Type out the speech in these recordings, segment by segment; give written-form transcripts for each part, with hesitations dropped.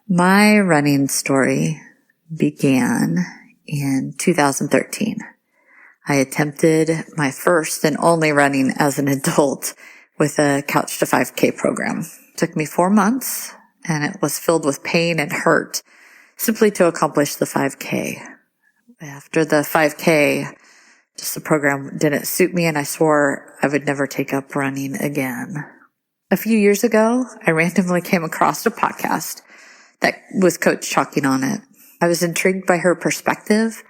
My running story began in 2013. I attempted my first and only running as an adult with a Couch to 5K program. It took me 4 months, and it was filled with pain and hurt simply to accomplish the 5K. After the 5K, the program didn't suit me, and I swore I would never take up running again. A few years ago, I randomly came across a podcast that was Coach talking on it. I was intrigued by her perspective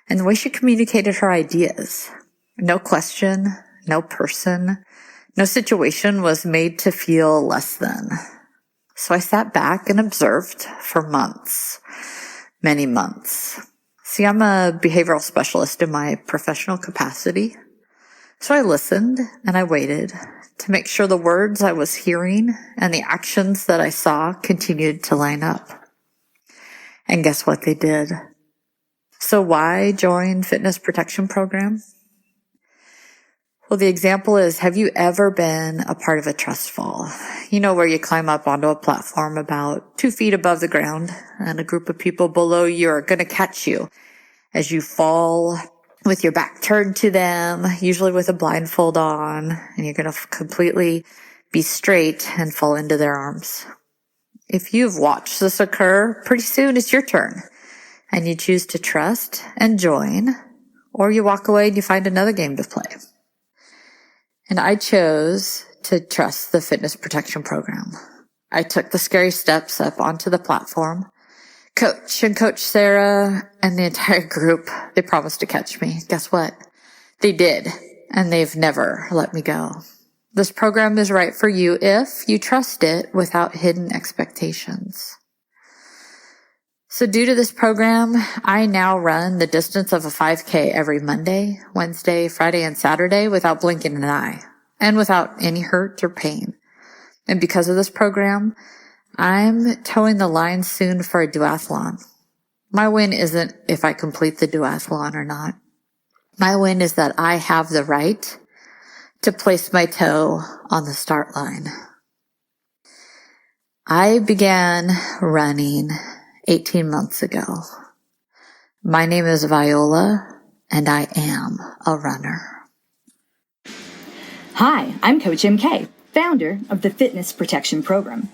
and the way she communicated her ideas. No question, no person, no situation was made to feel less than. So I sat back and observed for months, many months. See, I'm a behavioral specialist in my professional capacity. So I listened and I waited to make sure the words I was hearing and the actions that I saw continued to line up. And guess what they did? So why join fitness protection program? Well, the example is, have you ever been a part of a trust fall? You know, where you climb up onto a platform about 2 feet above the ground and a group of people below you are going to catch you as you fall with your back turned to them, usually with a blindfold on, and you're going to completely be straight and fall into their arms. If you've watched this occur, pretty soon it's your turn, and you choose to trust and join, or you walk away and you find another game to play. And I chose to trust the fitness protection program. I took the scary steps up onto the platform. Coach and Coach Sarah and the entire group, they promised to catch me. Guess what? They did, and they've never let me go. This program is right for you if you trust it without hidden expectations. So due to this program, I now run the distance of a 5K every Monday, Wednesday, Friday, and Saturday without blinking an eye and without any hurt or pain. And because of this program, I'm towing the line soon for a duathlon. My win isn't if I complete the duathlon or not. My win is that I have the right to place my toe on the start line. I began running 18 months ago. My name is Viola, and I am a runner. Hi, I'm Coach MK, founder of the Fitness Protection Program.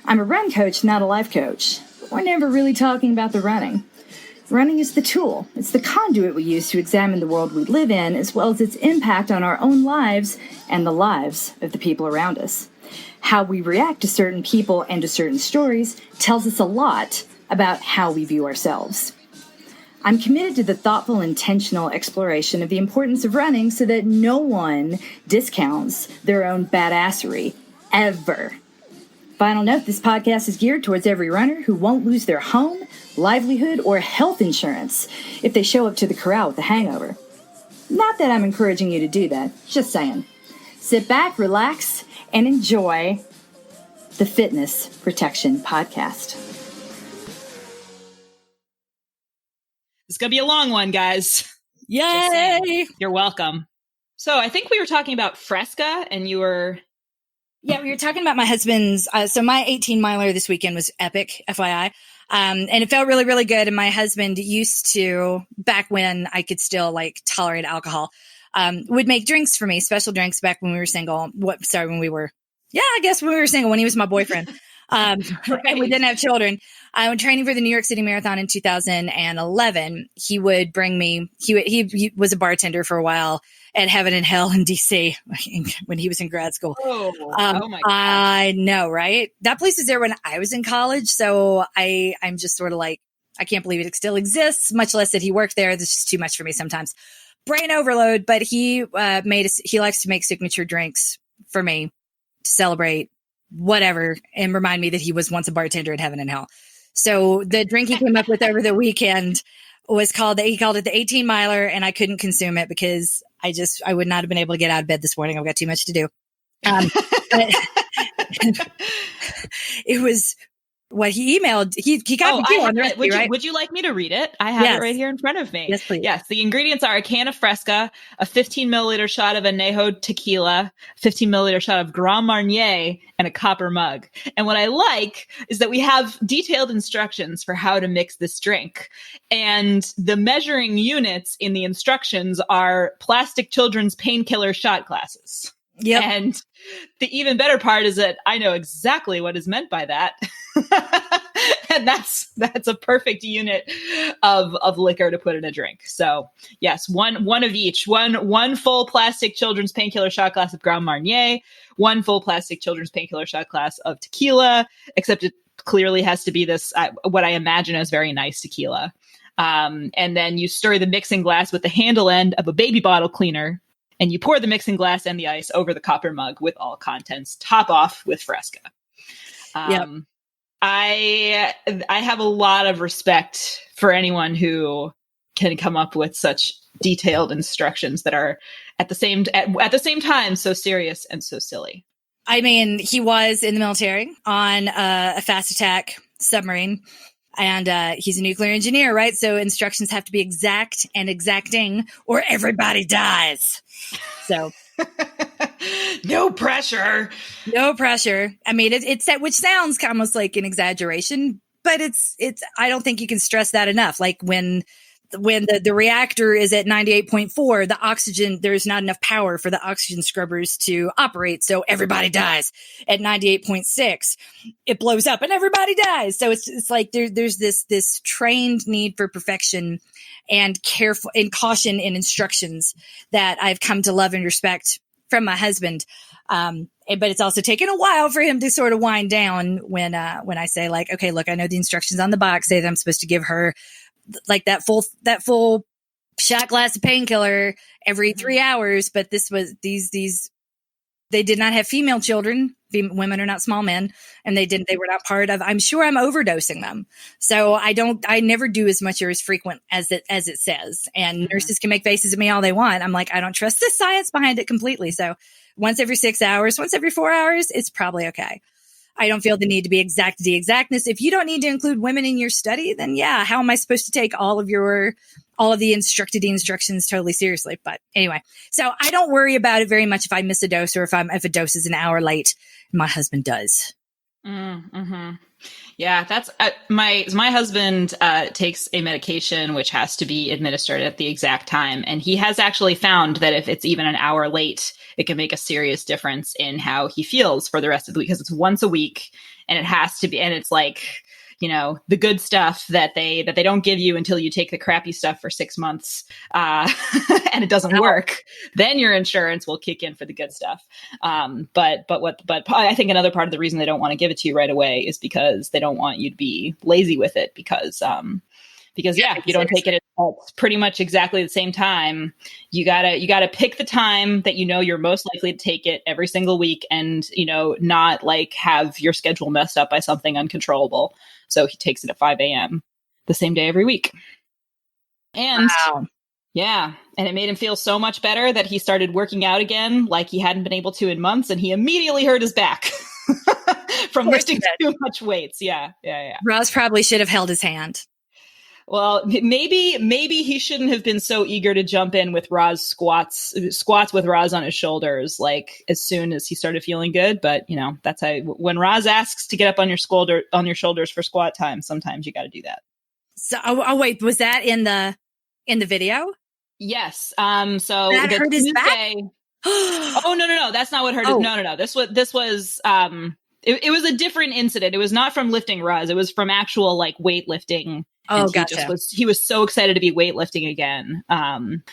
I'm a run coach, not a life coach. We're never really talking about the running. Running is the tool. It's the conduit we use to examine the world we live in, as well as its impact on our own lives and the lives of the people around us. How we react to certain people and to certain stories tells us a lot about how we view ourselves. I'm committed to the thoughtful, intentional exploration of the importance of running so that no one discounts their own badassery, ever. Final note, this podcast is geared towards every runner who won't lose their home, livelihood, or health insurance if they show up to the corral with a hangover. Not that I'm encouraging you to do that, just saying. Sit back, relax, and enjoy the Fitness Protection Podcast. It's going to be a long one, guys. Yay! You're welcome. So I think we were talking about Fresca, and you were... Yeah, we were talking about my husband's. So my 18-miler this weekend was epic, FYI. And it felt really, really good. And my husband used to, back when I could still tolerate alcohol, would make drinks for me, special drinks back when we were single. When we were single, when he was my boyfriend. And we didn't have children. I was training for the New York City Marathon in 2011. He would bring me, he was a bartender for a while at Heaven and Hell in DC when he was in grad school. Oh my God. I know, right? That place was there when I was in college. So I'm just sort of I can't believe it still exists, much less that he worked there. This is too much for me sometimes. Brain overload, but he he likes to make signature drinks for me to celebrate whatever and remind me that he was once a bartender at Heaven and Hell. So the drink he came up with over the weekend was he called it the 18-miler, and I couldn't consume it because I would not have been able to get out of bed this morning. I've got too much to do. But it was what he emailed. He copied you on the recipe, right? Would you like me to read it? I have it right here in front of me. Yes, please. Yes. The ingredients are a can of Fresca, a 15 milliliter shot of Añejo tequila, 15 milliliter shot of Grand Marnier, and a copper mug. And what I like is that we have detailed instructions for how to mix this drink. And the measuring units in the instructions are plastic children's painkiller shot glasses. Yep. And the even better part is that I know exactly what is meant by that. And that's a perfect unit of liquor to put in a drink. So yes, one of each, one full plastic children's painkiller shot glass of Grand Marnier, one full plastic children's painkiller shot glass of tequila, except it clearly has to be this, what I imagine as very nice tequila. And then you stir the mixing glass with the handle end of a baby bottle cleaner, and you pour the mixing glass and the ice over the copper mug with all contents, top off with Fresca. Yep. I have a lot of respect for anyone who can come up with such detailed instructions that are at the same time so serious and so silly. I mean, he was in the military on a fast attack submarine, and he's a nuclear engineer, right? So instructions have to be exact and exacting, or everybody dies. So no pressure. I mean, it's that, which sounds almost like an exaggeration, but it's. I don't think you can stress that enough. Like when the reactor is at 98.4, the oxygen, there's not enough power for the oxygen scrubbers to operate. So everybody dies. At 98.6, it blows up and everybody dies. So it's like there's this trained need for perfection and careful and caution in instructions that I've come to love and respect from my husband. But it's also taken a while for him to sort of wind down when I say, like, okay, look, I know the instructions on the box say that I'm supposed to give her like that full shot glass of painkiller every 3 hours. But this was they did not have female children. Women are not small men, and they were not part of, I'm sure I'm overdosing them. So I never do as much or as frequent as it says. And nurses can make faces at me all they want. I'm like, I don't trust the science behind it completely. So once every 6 hours, once every 4 hours, it's probably okay. I don't feel the need to be exact the exactness. If you don't need to include women in your study, then yeah, how am I supposed to take all of the instructions totally seriously? But anyway, so I don't worry about it very much if I miss a dose or if a dose is an hour late. My husband does. Mm-hmm. Yeah, that's my husband takes a medication which has to be administered at the exact time. And he has actually found that if it's even an hour late, it can make a serious difference in how he feels for the rest of the week, because it's once a week and it has to be. And it's like, you know, the good stuff that they don't give you until you take the crappy stuff for 6 months and it doesn't work. Then your insurance will kick in for the good stuff. But I think another part of the reason they don't want to give it to you right away is because they don't want you to be lazy with it, because if you don't take it at pretty much exactly the same time, you gotta pick the time that you know you're most likely to take it every single week, and not like have your schedule messed up by something uncontrollable. So he takes it at 5 a.m. the same day every week. And wow. Yeah, and it made him feel so much better that he started working out again like he hadn't been able to in months, and he immediately hurt his back from lifting too much weights. Yeah. Roz probably should have held his hand. Well, maybe he shouldn't have been so eager to jump in with Roz squats with Roz on his shoulders, like as soon as he started feeling good. But that's how, when Roz asks to get up on your shoulders for squat time, sometimes you got to do that. So, wait, was that in the video? Yes. So that hurt his back? Oh, no. That's not what hurt. No. This was, it was a different incident. It was not from lifting Roz. It was from actual like weightlifting. Oh, and gotcha. He was so excited to be weightlifting again.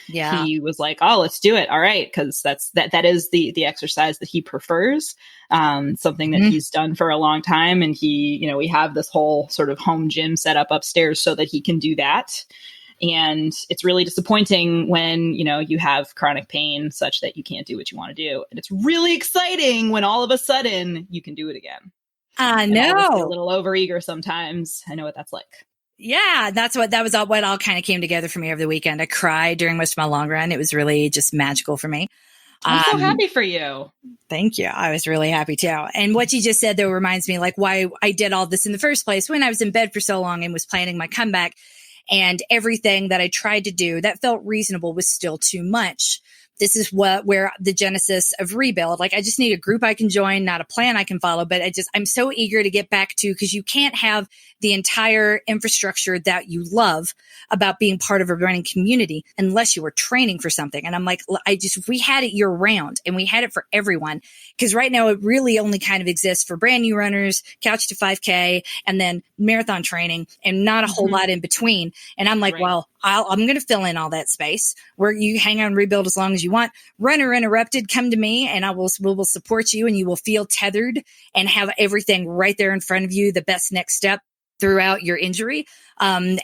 Yeah. He was like, oh, let's do it. All right. Cause that is the exercise that he prefers. Something that he's done for a long time. And we have this whole sort of home gym set up upstairs so that he can do that. And it's really disappointing when, you have chronic pain such that you can't do what you want to do. And it's really exciting when all of a sudden you can do it again. I know. I get a little overeager sometimes. I know what that's like. Yeah, that was what all kind of came together for me over the weekend. I cried during most of my long run. It was really just magical for me. I'm so happy for you. Thank you. I was really happy too. And what you just said, though, reminds me like why I did all this in the first place when I was in bed for so long and was planning my comeback, and everything that I tried to do that felt reasonable was still too much. This is where the genesis of Rebuild, like I just need a group I can join, not a plan I can follow, but I'm so eager to get back to, because you can't have the entire infrastructure that you love about being part of a running community unless you were training for something. And I'm like, if we had it year round and we had it for everyone, because right now it really only kind of exists for brand new runners, couch to 5K, and then marathon training, and not a whole lot in between. And I'm like, Right. well, I'm going to fill in all that space where you hang on Rebuild as long as you want. Runner Interrupted, come to me and we will support you, and you will feel tethered and have everything right there in front of you, the best next step throughout your injury. And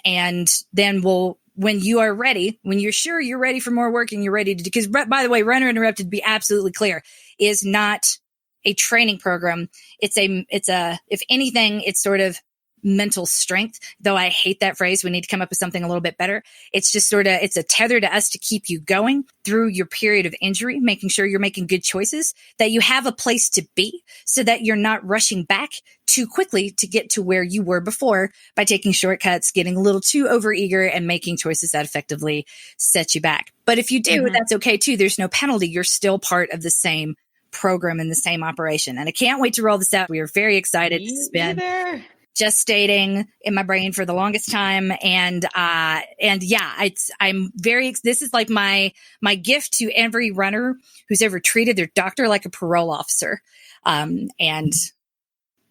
then when you are ready, when you're sure you're ready for more work and you're ready to, because by the way, Runner Interrupted, be absolutely clear, is not a training program. It's if anything, it's sort of mental strength, though I hate that phrase. We need to come up with something a little bit better. It's just it's a tether to us to keep you going through your period of injury, making sure you're making good choices, that you have a place to be so that you're not rushing back too quickly to get to where you were before by taking shortcuts, getting a little too overeager, and making choices that effectively set you back. But if you do, that's okay too. There's no penalty. You're still part of the same program and the same operation. And I can't wait to roll this out. We are very excited. This has been gestating in my brain for the longest time. And yeah, this is like my gift to every runner who's ever treated their doctor like a parole officer. And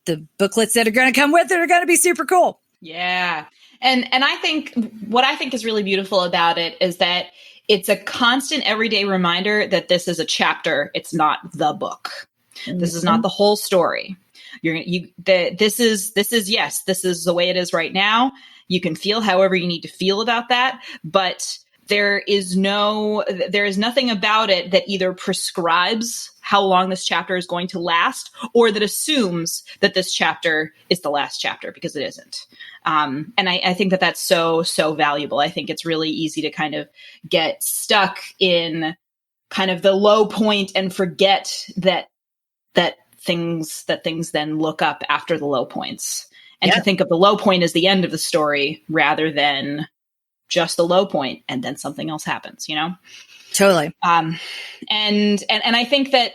the booklets that are going to come with it are going to be super cool. Yeah. And I think what I think is really beautiful about it is that it's a constant everyday reminder that this is a chapter. It's not the book. This is not the whole story. This is the way it is right now. You can feel however you need to feel about that, but there is nothing about it that either prescribes how long this chapter is going to last, or that assumes that this chapter is the last chapter, because it isn't. And I think that that's so valuable. I think it's really easy to kind of get stuck in kind of the low point and forget that things then look up after the low points, and to think of the low point as the end of the story rather than just the low point and then something else happens, Totally. And I think that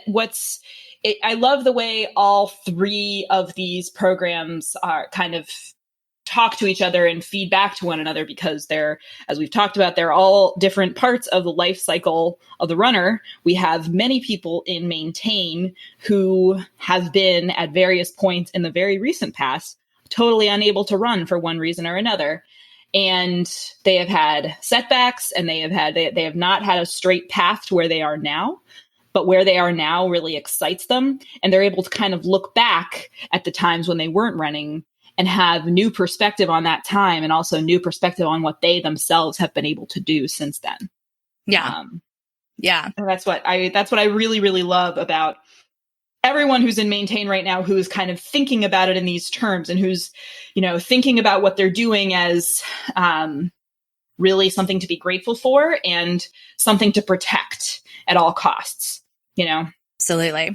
I love the way all three of these programs are kind of talk to each other and feed back to one another, because as we've talked about, they're all different parts of the life cycle of the runner. We have many people in Maintain who have been at various points in the very recent past totally unable to run for one reason or another. And they have had setbacks, and they have not had a straight path to where they are now. But where they are now really excites them, and they're able to kind of look back at the times when they weren't running and have new perspective on that time, and also new perspective on what they themselves have been able to do since then. Yeah. Yeah. And that's what I really, really love about everyone who's in Maintain right now, who's kind of thinking about it in these terms, and who's, thinking about what they're doing as really something to be grateful for and something to protect at all costs, Absolutely.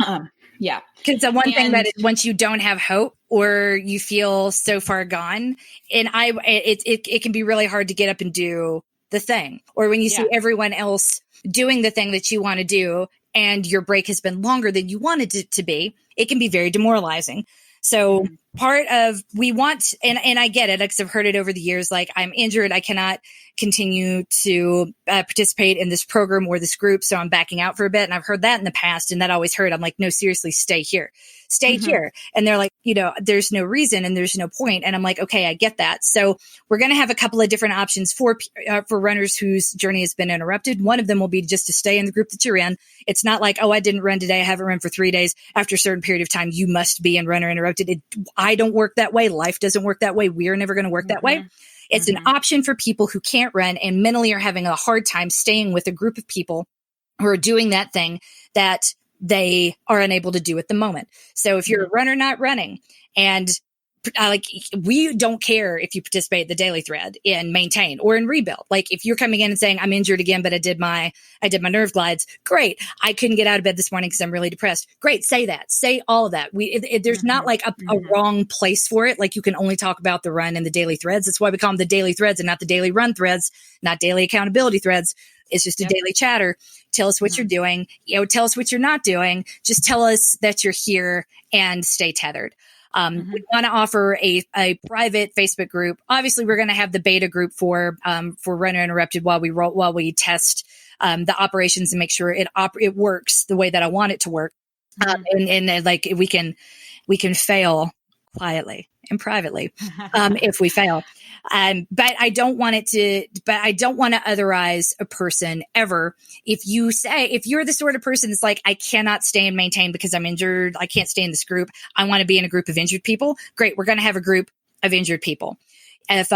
Yeah. Because the one thing that once you don't have hope, or you feel so far gone, and it can be really hard to get up and do the thing. Or when you see everyone else doing the thing that you want to do, and your break has been longer than you wanted it to be, it can be very demoralizing. So part of, we want, and I get it, because I've heard it over the years, like, I'm injured, I cannot continue to participate in this program or this group, so I'm backing out for a bit. And I've heard that in the past, and that always hurt. I'm like, no, seriously, stay here. And they're like, there's no reason and there's no point. And I'm like, okay, I get that. So we're going to have a couple of different options for runners whose journey has been interrupted. One of them will be just to stay in the group that you're in. It's not like, oh, I didn't run today, I haven't run for 3 days. After a certain period of time, you must be in Runner Interrupted. I don't work that way. Life doesn't work that way. We're never going to work that way. It's an option for people who can't run and mentally are having a hard time staying with a group of people who are doing that thing that they are unable to do at the moment. So if you're a runner not running, and like we don't care if you participate in the daily thread, in maintain or in rebuild. Like if you're coming in and saying I'm injured again, but I did my nerve glides. Great. I couldn't get out of bed this morning because I'm really depressed. Great. Say that. Say all of that. There's not like a wrong place for it. Like you can only talk about the run and the daily threads. That's why we call them the daily threads and not the daily run threads, not daily accountability threads. It's just a daily chatter. Tell us what you're doing. Tell us what you're not doing. Just tell us that you're here and stay tethered. We want to offer a private Facebook group. Obviously, we're going to have the beta group for Runner Interrupted while we test the operations and make sure it works the way that I want it to work. And like we can fail quietly and privately if we fail. But I don't want to otherize a person ever. If you're the sort of person that's like, I cannot stay and maintain because I'm injured, I can't stay in this group, I want to be in a group of injured people. Great. We're going to have a group of injured people. If,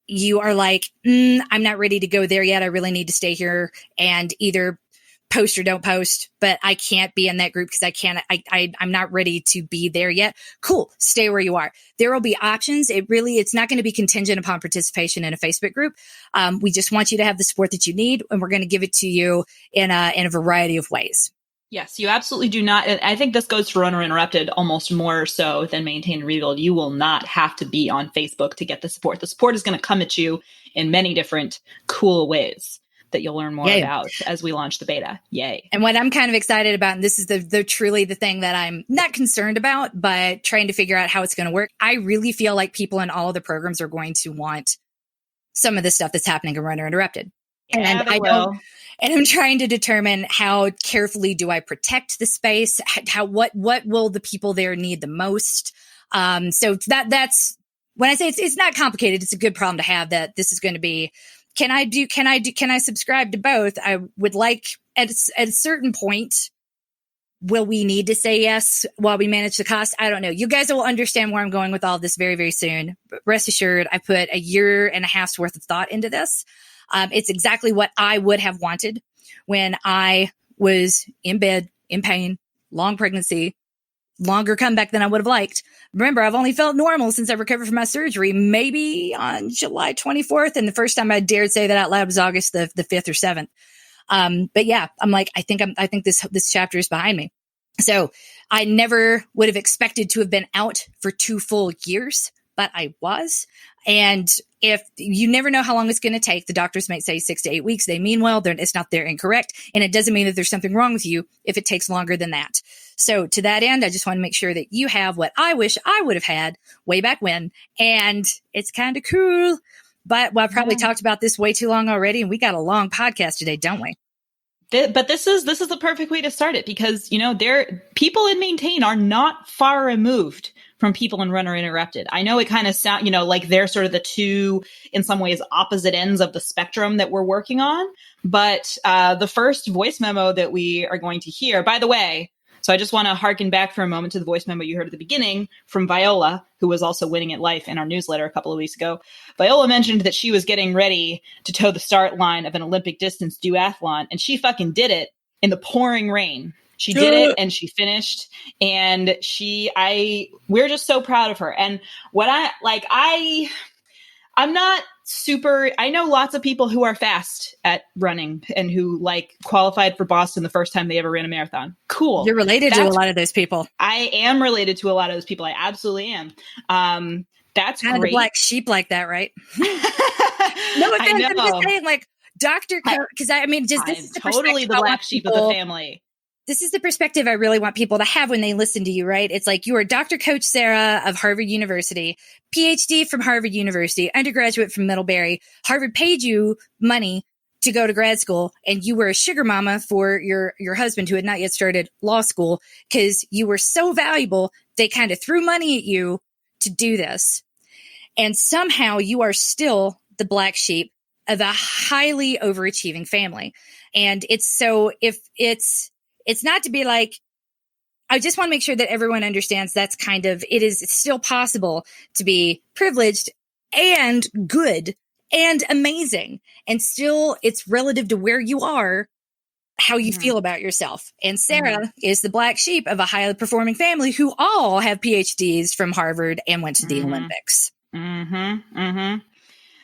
you are like, I'm not ready to go there yet. I really need to stay here and either post or don't post, but I can't be in that group because I'm not ready to be there yet. Cool. Stay where you are. There will be options. It's not going to be contingent upon participation in a Facebook group. We just want you to have the support that you need, and we're going to give it to you in a variety of ways. Yes, you absolutely do not. And I think this goes for Runner Interrupted almost more so than Maintain and Rebuild. You will not have to be on Facebook to get the support. The support is going to come at you in many different cool ways that you'll learn more about as we launch the beta. Yay. And what I'm kind of excited about, and this is the truly the thing that I'm not concerned about, but trying to figure out how it's going to work. I really feel like people in all of the programs are going to want some of the stuff that's happening in Runner Interrupted. Yeah, And I'm trying to determine how carefully do I protect the space? What will the people there need the most? So that's when I say it's not complicated. It's a good problem to have. That this is going to be. Can I subscribe to both? I would like at a certain point. Will we need to say yes while we manage the cost? I don't know. You guys will understand where I'm going with all of this very, very soon. But rest assured, I put a year and a half's worth of thought into this. It's exactly what I would have wanted when I was in bed, in pain, long pregnancy, longer comeback than I would have liked. Remember, I've only felt normal since I recovered from my surgery, maybe on July 24th. And the first time I dared say that out loud was August the 5th or 7th. But yeah, I'm like, I think this chapter is behind me. So I never would have expected to have been out for 2 full years, but I was. And if you never know how long it's going to take, the doctors might say 6 to 8 weeks. They mean well, they're incorrect. And it doesn't mean that there's something wrong with you if it takes longer than that. So to that end, I just want to make sure that you have what I wish I would have had way back when. And it's kind of cool. But I probably talked about this way too long already. And we got a long podcast today, don't we? But this is the perfect way to start it because, people in Maintain are not far removed from people in Runner Interrupted. I know it kind of sound, like they're sort of the two, in some ways, opposite ends of the spectrum that we're working on. But the first voice memo that we are going to hear, by the way, so I just want to harken back for a moment to the voice memo you heard at the beginning from Viola, who was also winning at Life in our newsletter a couple of weeks ago. Viola mentioned that she was getting ready to toe the start line of an Olympic distance duathlon, and she fucking did it in the pouring rain. She did it and she finished, and we're just so proud of her. And I'm not super, I know lots of people who are fast at running and who qualified for Boston the first time they ever ran a marathon. Cool. You're related to a lot of those people. I am related to a lot of those people. I absolutely am. That's kind great. Of the black sheep like that, right? No offense, I'm just saying Dr. because this is totally the black sheep of the family. This is the perspective I really want people to have when they listen to you, right? It's like you are Dr. Coach Sarah of Harvard University, PhD from Harvard University, undergraduate from Middlebury. Harvard paid you money to go to grad school, and you were a sugar mama for your husband who had not yet started law school because you were so valuable, they kind of threw money at you to do this. And somehow you are still the black sheep of a highly overachieving family. And it's not to be I just want to make sure that everyone understands it is still possible to be privileged and good and amazing. And still it's relative to where you are how you feel about yourself. And Sarah is the black sheep of a highly performing family who all have PhDs from Harvard and went to the Olympics.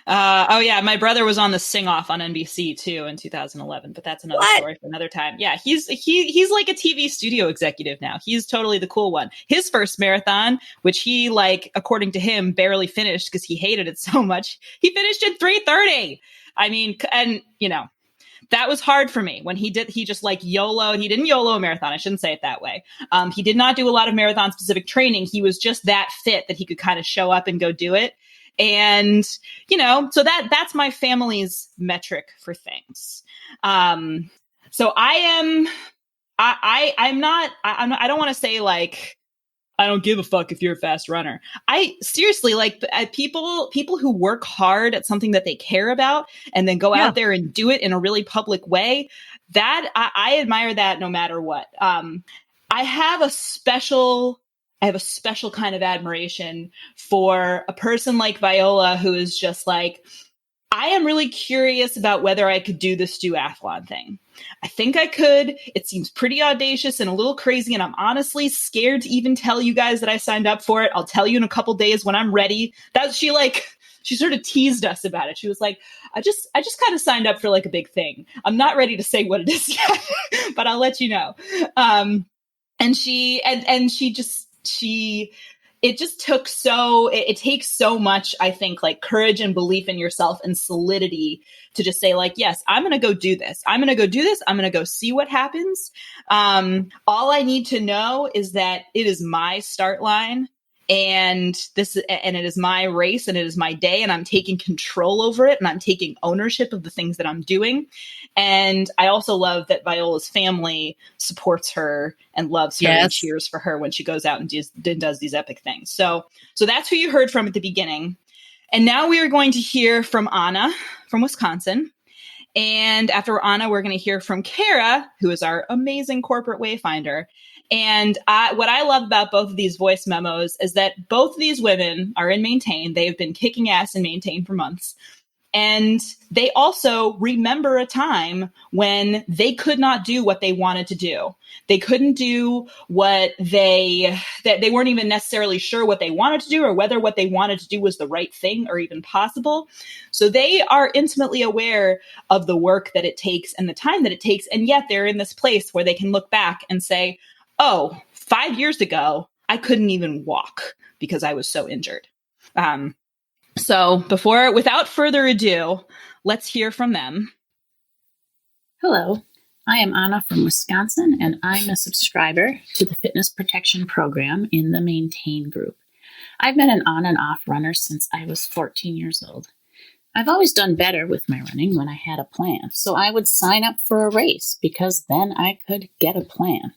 Oh yeah, my brother was on the Sing Off on NBC too in 2011, but that's another story for another time. Yeah, he's like a TV studio executive now. He's totally the cool one. His first marathon, which he, like, according to him, barely finished because he hated it so much, he finished in 3:30. I mean, and you know, that was hard for me when he just like YOLO. He didn't YOLO a marathon. I shouldn't say it that way. He did not do a lot of marathon specific training. He was just that fit that he could kind of show up and go do it. And, you know, so that's my family's metric for things. So I don't want to say like, I don't give a fuck if you're a fast runner. I seriously, like, people who work hard at something that they care about and then go out there and do it in a really public way, that I admire that no matter what. I have a special kind of admiration for a person like Viola, who is just like, I am really curious about whether I could do this duathlon thing. I think I could. It seems pretty audacious and a little crazy, and I'm honestly scared to even tell you guys that I signed up for it. I'll tell you in a couple days when I'm ready. She sort of teased us about it. She was like, I just kind of signed up for like a big thing. I'm not ready to say what it is yet, but I'll let you know. It takes so much, I think, like courage and belief in yourself and solidity to just say like, yes, I'm going to go do this. I'm going to go do this. I'm going to go see what happens. All I need to know is that it is my start line and it is my race and it is my day, and I'm taking control over it and I'm taking ownership of the things that I'm doing. And I also love that Viola's family supports her and loves her and cheers for her when she goes out and does these epic things. So that's who you heard from at the beginning. And now we are going to hear from Anna from Wisconsin. And after Anna, we're going to hear from Kara, who is our amazing corporate wayfinder. And what I love about both of these voice memos is that both of these women are in Maintain. They have been kicking ass in Maintain for months. And they also remember a time when they could not do what they wanted to do. They couldn't do that they weren't even necessarily sure what they wanted to do or whether what they wanted to do was the right thing or even possible. So they are intimately aware of the work that it takes and the time that it takes. And yet they're in this place where they can look back and say, oh, 5 years ago, I couldn't even walk because I was so injured. So without further ado, let's hear from them. Hello, I am Anna from Wisconsin, and I'm a subscriber to the Fitness Protection Program in the Maintain group. I've been an on and off runner since I was 14 years old. I've always done better with my running when I had a plan, so I would sign up for a race because then I could get a plan.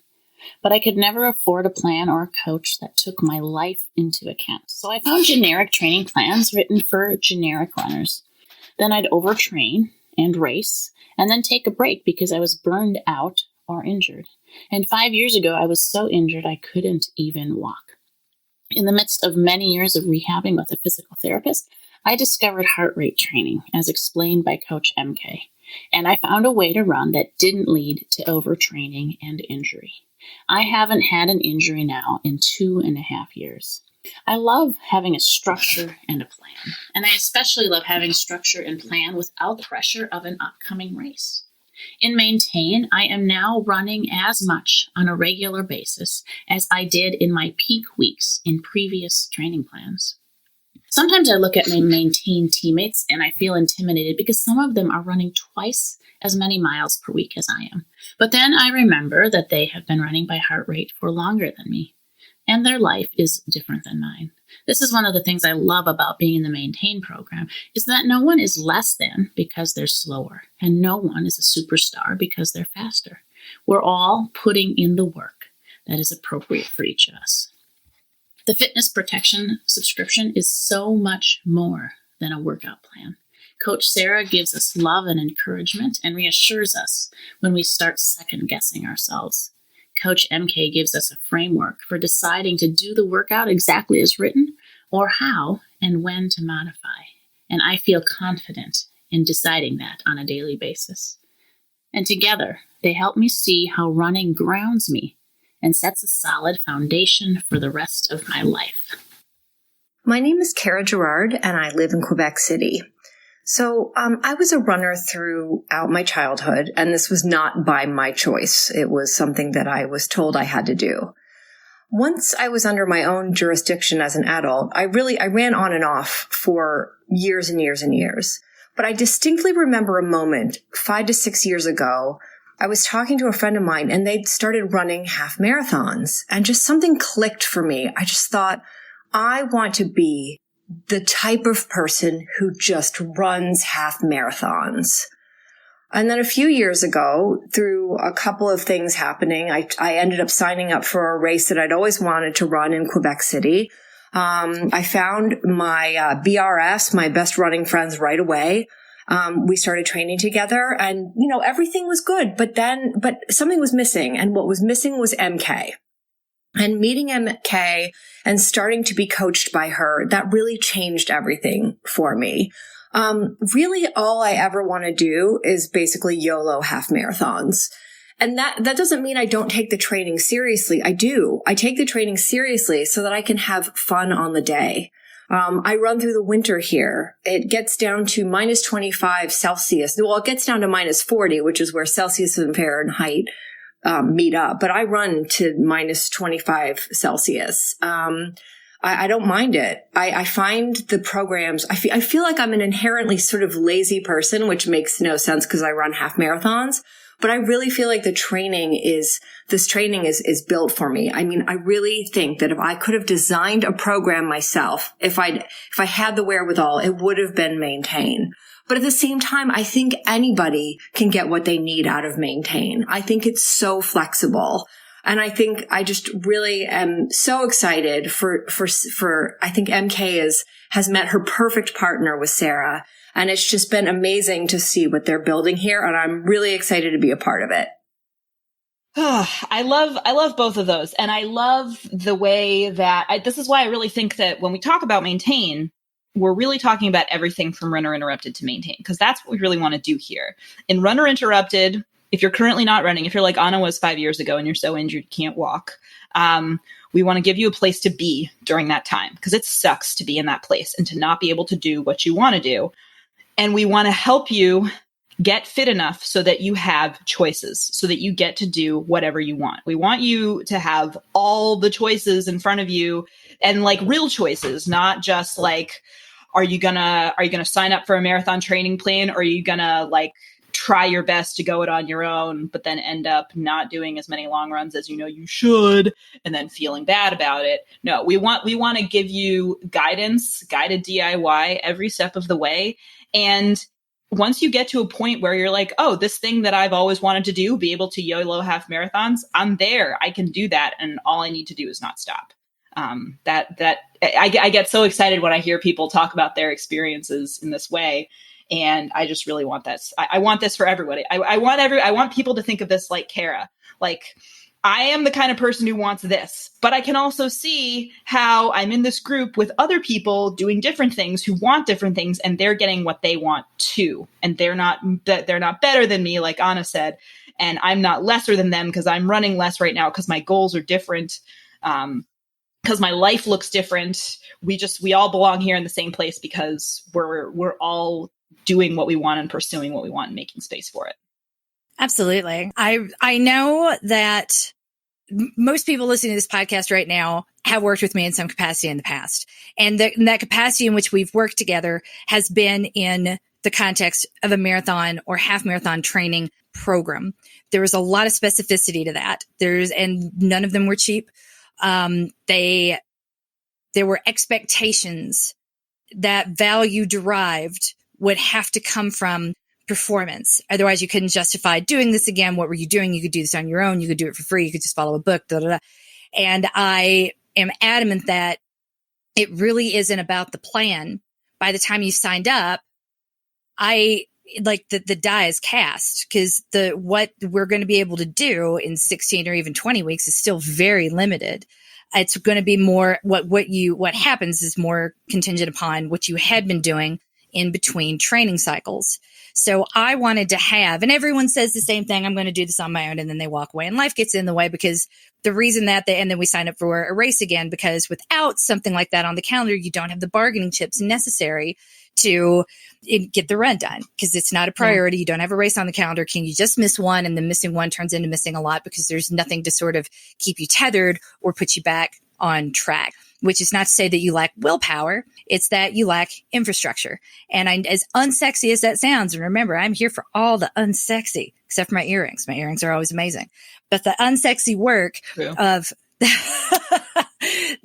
But I could never afford a plan or a coach that took my life into account. So I found generic training plans written for generic runners. Then I'd overtrain and race and then take a break because I was burned out or injured. And 5 years ago, I was so injured I couldn't even walk. In the midst of many years of rehabbing with a physical therapist, I discovered heart rate training as explained by Coach MK. And I found a way to run that didn't lead to overtraining and injury. I haven't had an injury now in 2.5 years. I love having a structure and a plan, and I especially love having structure and plan without the pressure of an upcoming race. In Maintain, I am now running as much on a regular basis as I did in my peak weeks in previous training plans. Sometimes I look at my Maintain teammates and I feel intimidated because some of them are running twice as many miles per week as I am. But then I remember that they have been running by heart rate for longer than me, and their life is different than mine. This is one of the things I love about being in the Maintain program, is that no one is less than because they're slower, and no one is a superstar because they're faster. We're all putting in the work that is appropriate for each of us. The Fitness Protection subscription is so much more than a workout plan. Coach Sarah gives us love and encouragement and reassures us when we start second-guessing ourselves. Coach MK gives us a framework for deciding to do the workout exactly as written or how and when to modify. And I feel confident in deciding that on a daily basis. And together, they help me see how running grounds me and sets a solid foundation for the rest of my life. My name is Kara Gerard, and I live in Quebec City. So I was a runner throughout my childhood, and this was not by my choice. It was something that I was told I had to do. Once I was under my own jurisdiction as an adult, I ran on and off for years and years and years. But I distinctly remember a moment 5 to 6 years ago. I was talking to a friend of mine, and they'd started running half marathons, and just something clicked for me. I just thought, I want to be the type of person who just runs half marathons. And then a few years ago, through a couple of things happening, I ended up signing up for a race that I'd always wanted to run in Quebec City. I found my BRS, my best running friends, right away. We started training together, and, everything was good. But something was missing. And what was missing was MK. And meeting MK and starting to be coached by her, that really changed everything for me. Really all I ever want to do is basically YOLO half marathons. And that doesn't mean I don't take the training seriously. I do. I take the training seriously so that I can have fun on the day. I run through the winter here. It gets down to minus 25 Celsius. Well, it gets down to minus 40, which is where Celsius and Fahrenheit meet up, but I run to minus 25 Celsius. I don't mind it. I find the programs, I feel like I'm an inherently sort of lazy person, which makes no sense because I run half marathons, but I really feel like this training is built for me. I mean, I really think that if I could have designed a program myself, if I had the wherewithal, it would have been Maintain. But at the same time, I think anybody can get what they need out of Maintain. I think it's so flexible. And I think I just really am so excited for I think MK has met her perfect partner with Sarah. And it's just been amazing to see what they're building here. And I'm really excited to be a part of it. I love both of those. And I love the way that this is why I really think that when we talk about Maintain, we're really talking about everything from Runner Interrupted to Maintain, because that's what we really want to do here. In Runner Interrupted, if you're currently not running, if you're like Anna was 5 years ago and you're so injured you can't walk, we want to give you a place to be during that time, because it sucks to be in that place and to not be able to do what you want to do. And we want to help you get fit enough so that you have choices, so that you get to do whatever you want. We want you to have all the choices in front of you, and like real choices, not just like, are you gonna sign up for a marathon training plan? Or are you gonna like try your best to go it on your own, but then end up not doing as many long runs as you should, and then feeling bad about it? No, we want to give you guidance, guided DIY every step of the way. And once you get to a point where you're like, oh, this thing that I've always wanted to do, be able to YOLO half marathons, I'm there. I can do that. And all I need to do is not stop. I get so excited when I hear people talk about their experiences in this way. And I just really want this. I want this for everybody. I want people to think of this like Kara. Like, I am the kind of person who wants this, but I can also see how I'm in this group with other people doing different things who want different things, and they're getting what they want too. And they're not better than me, like Anna said, and I'm not lesser than them because I'm running less right now because my goals are different, because my life looks different. We all belong here in the same place because we're all doing what we want and pursuing what we want and making space for it. Absolutely. I know that most people listening to this podcast right now have worked with me in some capacity in the past. And that capacity in which we've worked together has been in the context of a marathon or half marathon training program. There was a lot of specificity to that. And none of them were cheap. There were expectations that value derived would have to come from performance. Otherwise, you couldn't justify doing this again. What were you doing? You could do this on your own. You could do it for free. You could just follow a book. Da, da, da. And I am adamant that it really isn't about the plan. By the time you signed up, the die is cast, because what we're going to be able to do in 16 or even 20 weeks is still very limited. It's going to be more what happens is more contingent upon what you had been doing in between training cycles. So I wanted to have, and everyone says the same thing, I'm going to do this on my own, and then they walk away and life gets in the way, because the reason that and then we sign up for a race again, because without something like that on the calendar, you don't have the bargaining chips necessary to get the run done, because it's not a priority. You don't have a race on the calendar. Can you just miss one? And then missing one turns into missing a lot, because there's nothing to sort of keep you tethered or put you back on track, which is not to say that you lack willpower. It's that you lack infrastructure. And as unsexy as that sounds, and remember, I'm here for all the unsexy, except for my earrings. My earrings are always amazing. But the unsexy work of the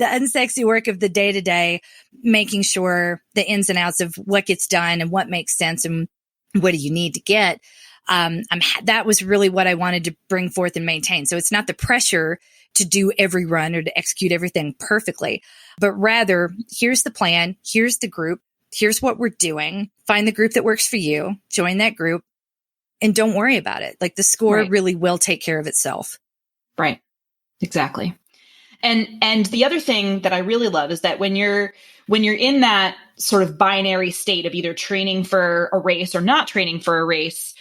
unsexy work of the day-to-day, making sure the ins and outs of what gets done and what makes sense and what do you need to get. That was really what I wanted to bring forth and maintain. So it's not the pressure to do every run or to execute everything perfectly, but rather, here's the plan, here's the group, here's what we're doing. Find the group that works for you, join that group, and don't worry about it. Like, the score really will take care of itself. Right. Exactly. And the other thing that I really love is that when you're in that sort of binary state of either training for a race or not training for a race,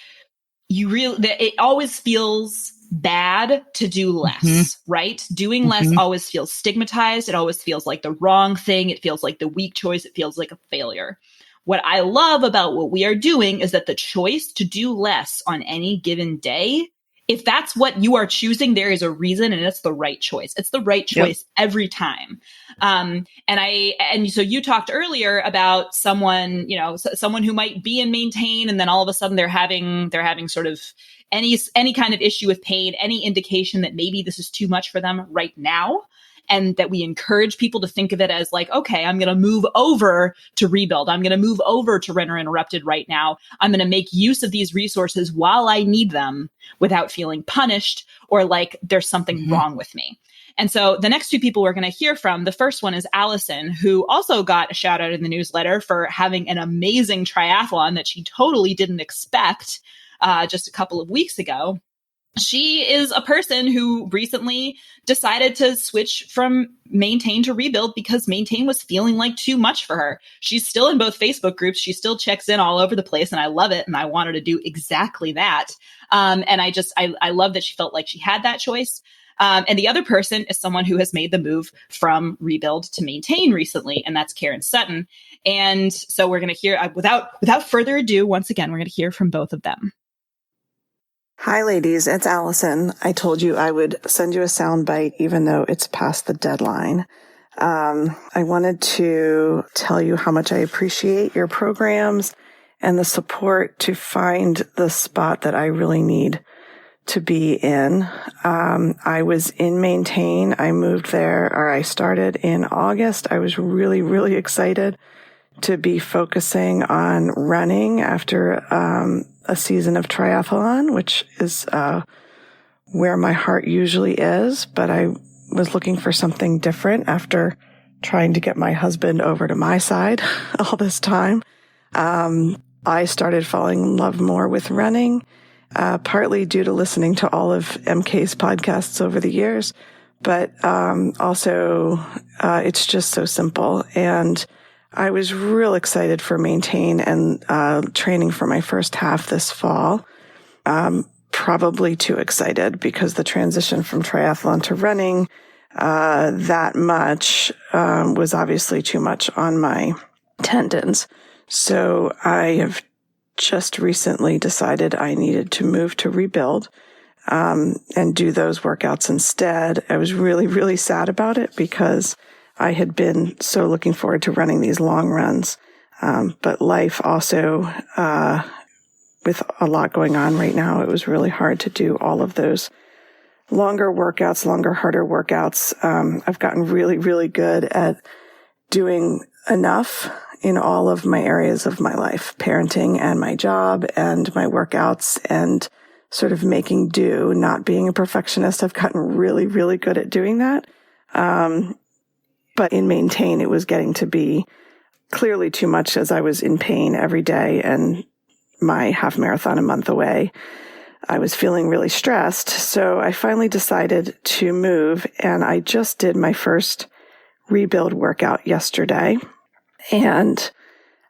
it always feels bad to do less, right? Doing less always feels stigmatized. It always feels like the wrong thing. It feels like the weak choice. It feels like a failure. What I love about what we are doing is that the choice to do less on any given day, if that's what you are choosing, there is a reason, and it's the right choice. It's the right choice every time. And so you talked earlier about someone who might be in maintain, and then all of a sudden they're having sort of any kind of issue with pain, any indication that maybe this is too much for them right now. And that we encourage people to think of it as like, okay, I'm going to move over to rebuild. I'm going to move over to Runner Interrupted right now. I'm going to make use of these resources while I need them without feeling punished or like there's something wrong with me. And so the next two people we're going to hear from, the first one is Allison, who also got a shout out in the newsletter for having an amazing triathlon that she totally didn't expect just a couple of weeks ago. She is a person who recently decided to switch from maintain to rebuild because maintain was feeling like too much for her. She's still in both Facebook groups. She still checks in all over the place, and I love it. And I want her to do exactly that. And I love that she felt like she had that choice. And the other person is someone who has made the move from rebuild to maintain recently, and that's Karen Sutton. And so we're going to hear, without further ado, once again, we're going to hear from both of them. Hi, ladies. It's Allison. I told you I would send you a soundbite even though it's past the deadline. I wanted to tell you how much I appreciate your programs and the support to find the spot that I really need to be in. I was in Maintain. I moved there, or I started in August. I was really, really excited to be focusing on running after a season of triathlon, which is where my heart usually is. But I was looking for something different after trying to get my husband over to my side all this time. I started falling in love more with running, partly due to listening to all of MK's podcasts over the years, but also it's just so simple. And I was real excited for Maintain and training for my first half this fall. Probably too excited because the transition from triathlon to running that much was obviously too much on my tendons. So I have just recently decided I needed to move to rebuild and do those workouts instead. I was really, really sad about it because I had been so looking forward to running these long runs. But life also, with a lot going on right now, it was really hard to do all of those longer workouts, harder workouts. I've gotten really, really good at doing enough in all of my areas of my life, parenting and my job and my workouts, and sort of making do, not being a perfectionist. I've gotten really, really good at doing that. But in Maintain, it was getting to be clearly too much as I was in pain every day and my half marathon a month away. I was feeling really stressed. So I finally decided to move, and I just did my first rebuild workout yesterday. And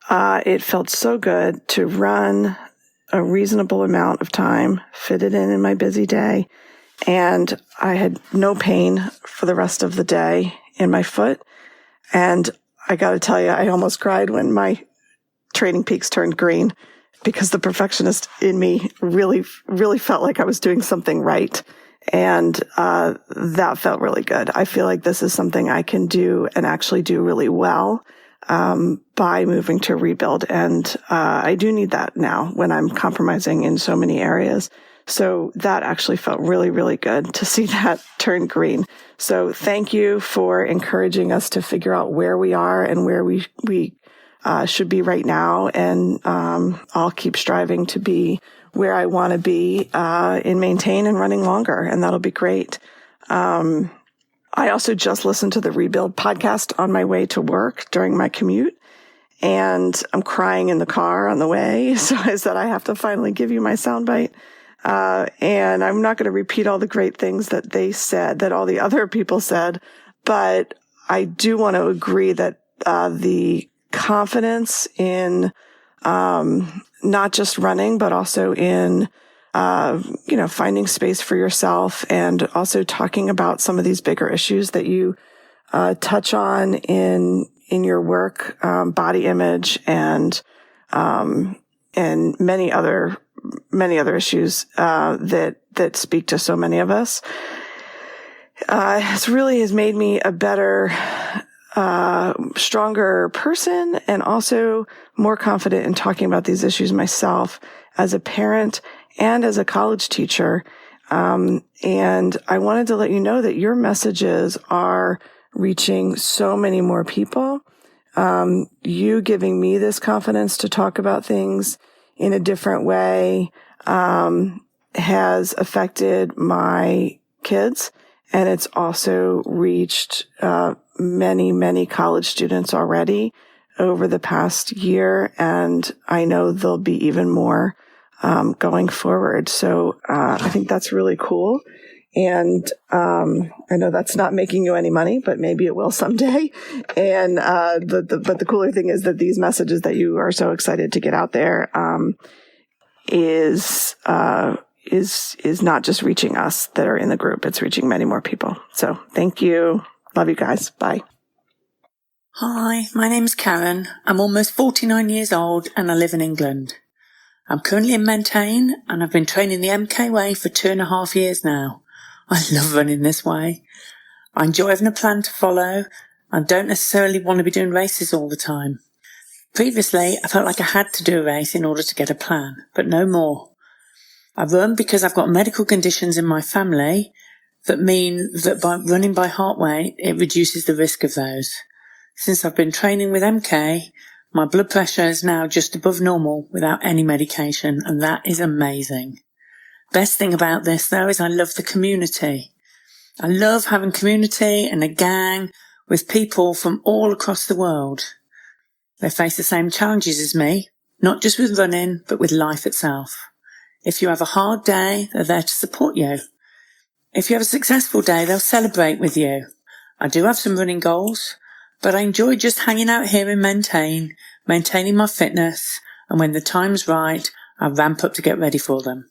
it felt so good to run a reasonable amount of time, fit it in my busy day. And I had no pain for the rest of the day in my foot. And I got to tell you, I almost cried when my training peaks turned green, because the perfectionist in me really, really felt like I was doing something right. And that felt really good. I feel like this is something I can do and actually do really well by moving to rebuild. And I do need that now when I'm compromising in so many areas. So that actually felt really, really good to see that turn green. So thank you for encouraging us to figure out where we are and where we should be right now. And I'll keep striving to be where I want to be in maintain and running longer. And that'll be great. I also just listened to the Rebuild podcast on my way to work during my commute. And I'm crying in the car on the way. So I said, I have to finally give you my soundbite. And I'm not going to repeat all the great things that they said, that all the other people said, but I do want to agree that the confidence in not just running, but also in finding space for yourself, and also talking about some of these bigger issues that you touch on in your work, body image, and many other issues that speak to so many of us. It really has made me a better, stronger person, and also more confident in talking about these issues myself as a parent and as a college teacher. And I wanted to let you know that your messages are reaching so many more people. You giving me this confidence to talk about things in a different way has affected my kids, and it's also reached many, many college students already over the past year, and I know there'll be even more going forward. So I think that's really cool. And I know that's not making you any money, but maybe it will someday. And but the cooler thing is that these messages that you are so excited to get out there is not just reaching us that are in the group; it's reaching many more people. So thank you, love you guys, bye. Hi, my name's Karen. I'm almost 49 years old and I live in England. I'm currently in Maintain and I've been training the MK way for 2.5 years now. I love running this way. I enjoy having a plan to follow and don't necessarily want to be doing races all the time. Previously, I felt like I had to do a race in order to get a plan, but no more. I run because I've got medical conditions in my family that mean that by running by heart rate, it reduces the risk of those. Since I've been training with MK, my blood pressure is now just above normal without any medication, and that is amazing. Best thing about this, though, is I love the community. I love having community and a gang with people from all across the world. They face the same challenges as me, not just with running, but with life itself. If you have a hard day, they're there to support you. If you have a successful day, they'll celebrate with you. I do have some running goals, but I enjoy just hanging out here in Maintain, maintaining my fitness, and when the time's right, I ramp up to get ready for them.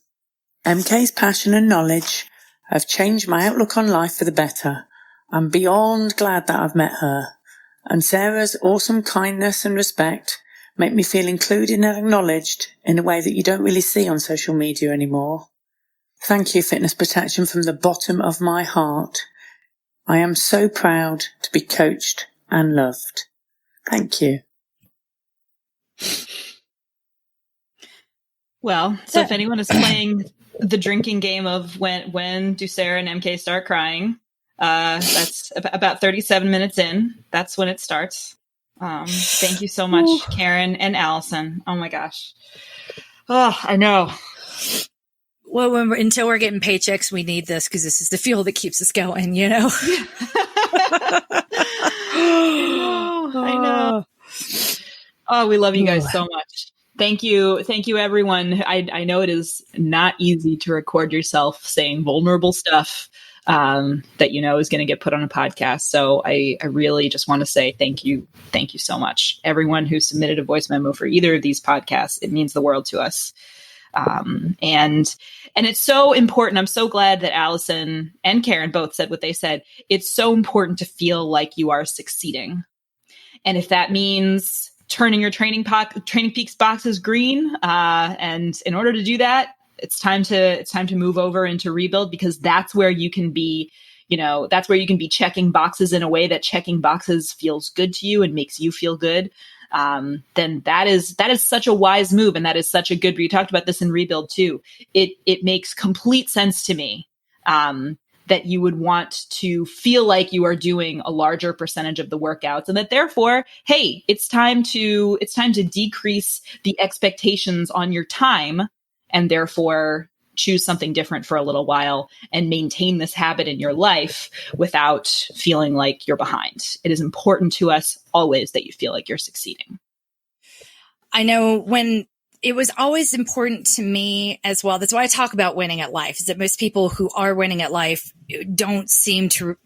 MK's passion and knowledge have changed my outlook on life for the better. I'm beyond glad that I've met her. And Sarah's awesome kindness and respect make me feel included and acknowledged in a way that you don't really see on social media anymore. Thank you, Fitness Protection, from the bottom of my heart. I am so proud to be coached and loved. Thank you. Well, so if anyone is playing the drinking game of when do Sarah and MK start crying, that's about 37 minutes in. That's when it starts. Thank you so much, Karen and Allison. Oh my gosh. Oh, I know. Well, until we're getting paychecks, we need this because this is the fuel that keeps us going, you know? I know. Oh, we love you guys so much. Thank you. Thank you, everyone. I know it is not easy to record yourself saying vulnerable stuff that is going to get put on a podcast. So I really just want to say thank you so much, everyone who submitted a voice memo for either of these podcasts. It means the world to us. And it's so important. I'm so glad that Allison and Karen both said what they said. It's so important to feel like you are succeeding. And if that means turning your Training Peaks boxes green, and in order to do that, it's time to move over into Rebuild, because that's where you can be, that's where you can be checking boxes in a way that checking boxes feels good to you and makes you feel good. Then that is such a wise move. And that is such a good, we talked about this in Rebuild too. It makes complete sense to me, that you would want to feel like you are doing a larger percentage of the workouts, and that therefore, hey, it's time to decrease the expectations on your time, and therefore choose something different for a little while and maintain this habit in your life without feeling like you're behind. It is important to us always that you feel like you're succeeding. I know when it was always important to me as well. That's why I talk about winning at life, is that most people who are winning at life don't seem to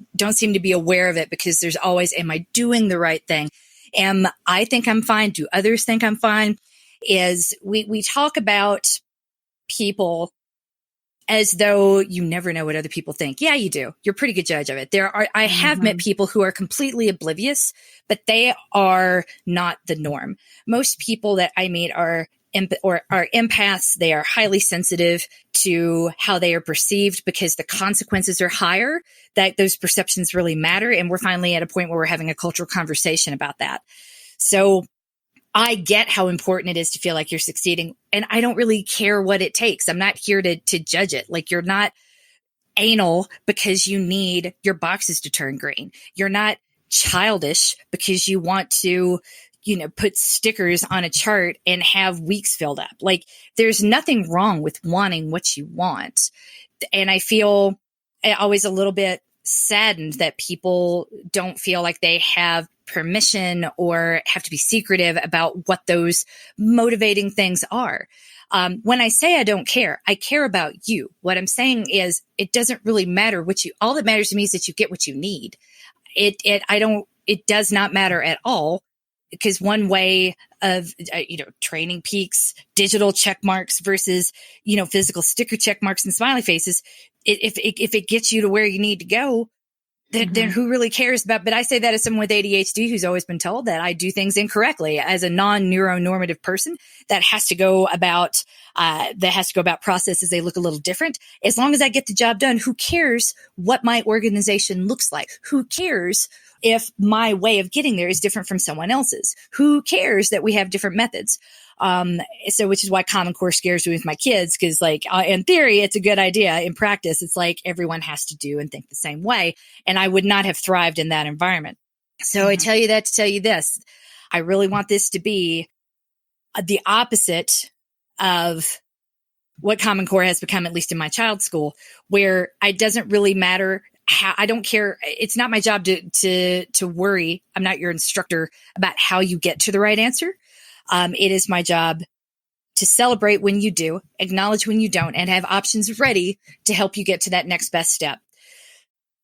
be aware of it, because there's always, am I doing the right thing? Am I think I'm fine? Do others think I'm fine? Is we talk about people as though you never know what other people think. Yeah, you do. You're a pretty good judge of it. I have met people who are completely oblivious, but they are not the norm. Most people that I meet are empaths. They are highly sensitive to how they are perceived, because the consequences are higher, that those perceptions really matter. And we're finally at a point where we're having a cultural conversation about that. So I get how important it is to feel like you're succeeding, and I don't really care what it takes. I'm not here to judge it. Like, you're not anal because you need your boxes to turn green. You're not childish because you want to, put stickers on a chart and have weeks filled up. Like, there's nothing wrong with wanting what you want. And I feel always a little bit saddened that people don't feel like they have permission or have to be secretive about what those motivating things are. When I say I don't care, I care about you. What I'm saying is, it doesn't really matter all that matters to me is that you get what you need. It does not matter at all, because one way of, Training Peaks, digital check marks versus, physical sticker check marks and smiley faces. If it gets you to where you need to go, then who really cares about? But I say that as someone with ADHD who's always been told that I do things incorrectly. As a non-neuronormative person, that has to go about processes. They look a little different. As long as I get the job done, who cares what my organization looks like? Who cares if my way of getting there is different from someone else's? Who cares that we have different methods? So which is why Common Core scares me with my kids, because in theory, it's a good idea. In practice, it's like everyone has to do and think the same way. And I would not have thrived in that environment. So I tell you that to tell you this. I really want this to be the opposite of what Common Core has become, at least in my child's school, where it doesn't really matter how, I don't care. It's not my job to worry. I'm not your instructor about how you get to the right answer. It is my job to celebrate when you do, acknowledge when you don't, and have options ready to help you get to that next best step.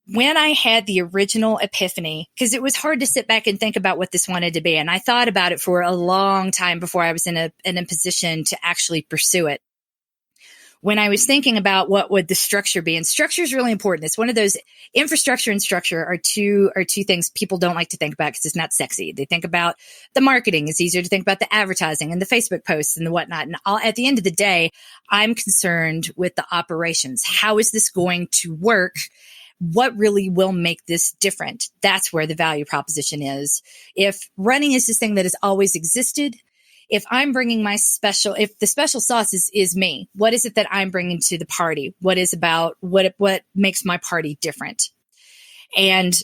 When I had the original epiphany, because it was hard to sit back and think about what this wanted to be, and I thought about it for a long time before I was in a position to actually pursue it. When I was thinking about what would the structure be, and structure is really important. It's one of those, infrastructure and structure are two things people don't like to think about because it's not sexy. They think about the marketing. It's easier to think about the advertising and the Facebook posts and the whatnot. And at the end of the day, I'm concerned with the operations. How is this going to work? What really will make this different? That's where the value proposition is. If running is this thing that has always existed, if I'm bringing if the special sauce is me, what is it that I'm bringing to the party? What makes my party different? And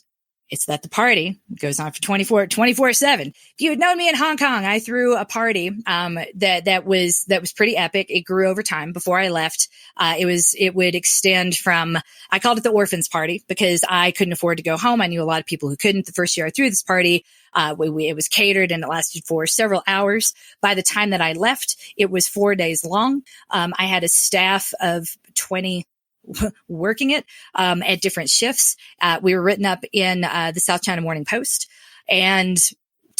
it's that the party goes on for 24/7. If you had known me in Hong Kong, I threw a party, that was pretty epic. It grew over time. Before I left, it would extend from, I called it the orphans party because I couldn't afford to go home. I knew a lot of people who couldn't. The first year I threw this party, it was catered and it lasted for several hours. By the time that I left, it was 4 days long. I had a staff of 20 working it at different shifts. We were written up in the South China Morning Post, and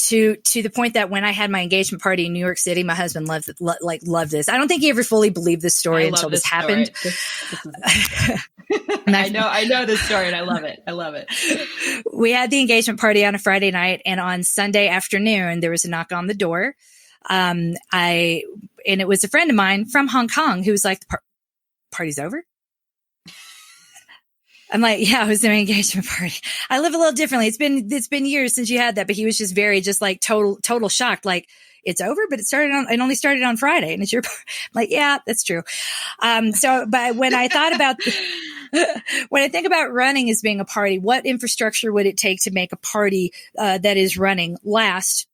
to the point that when I had my engagement party in New York City, my husband loved this. I don't think he ever fully believed this story until this happened. I know this story and I love it. I love it. We had the engagement party on a Friday night, and on Sunday afternoon, there was a knock on the door. And it was a friend of mine from Hong Kong who was like, the party's over? I'm like, yeah, it was an engagement party. I live a little differently. It's been years since you had that, but he was just very total shocked. Like, it's over, but it only started on Friday and it's your, I'm like, yeah, that's true. But when I thought about, when I think about running as being a party, what infrastructure would it take to make a party, that is running last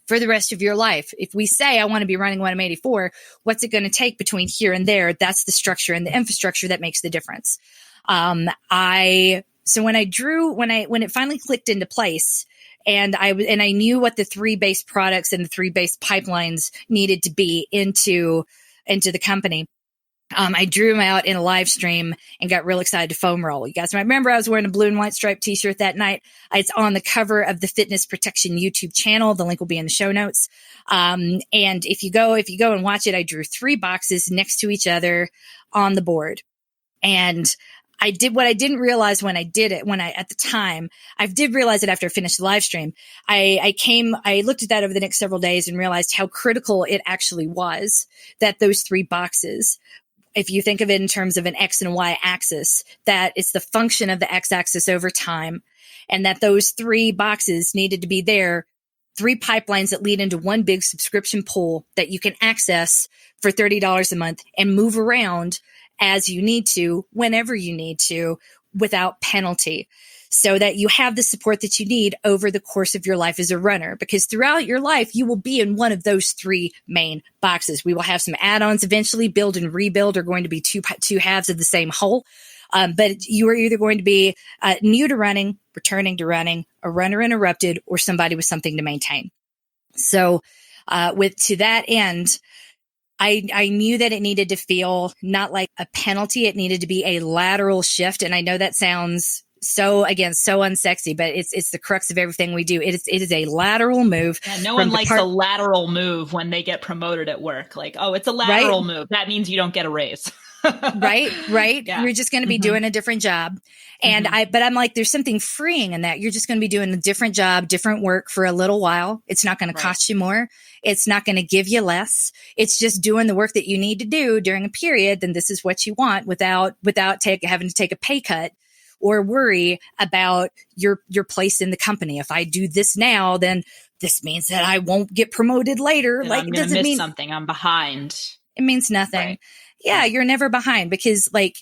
for the rest of your life? If we say, I want to be running when I'm 84, what's it going to take between here and there? That's the structure and the infrastructure that makes the difference. When it finally clicked into place, and I knew what the 3 base products and the 3 base pipelines needed to be into the company. I drew them out in a live stream and got real excited to foam roll. You guys might remember I was wearing a blue and white striped t-shirt that night. It's on the cover of the Fitness Protection YouTube channel. The link will be in the show notes. And if you go and watch it, I drew 3 boxes next to each other on the board. And I did what I didn't realize when I did it, at the time. I did realize it after I finished the live stream. I looked at that over the next several days and realized how critical it actually was that those 3 boxes, if you think of it in terms of an X and Y axis, that it's the function of the X axis over time, and that those 3 boxes needed to be there, 3 pipelines that lead into one big subscription pool that you can access for $30 a month and move around as you need to, whenever you need to, without penalty, so that you have the support that you need over the course of your life as a runner. Because throughout your life, you will be in one of those 3 main boxes. We will have some add-ons eventually. Build and rebuild are going to be two halves of the same whole. But you are either going to be new to running, returning to running, a runner interrupted, or somebody with something to maintain. So to that end, I knew that it needed to feel not like a penalty. It needed to be a lateral shift. And I know that sounds so unsexy, but it's the crux of everything we do. It is a lateral move. Yeah, no one likes a lateral move when they get promoted at work. Like, oh, it's a lateral move. That means you don't get a raise. Right. Yeah. You're just going to be doing a different job. And but I'm like, there's something freeing in that. You're just going to be doing a different job, different work for a little while. It's not going to cost you more. It's not going to give you less. It's just doing the work that you need to do during a period. Then this is what you want without having to take a pay cut or worry about your place in the company. If I do this now, then this means that I won't get promoted later. And like, I'm going to miss something. I'm behind. It means nothing. Right. Yeah, you're never behind, because we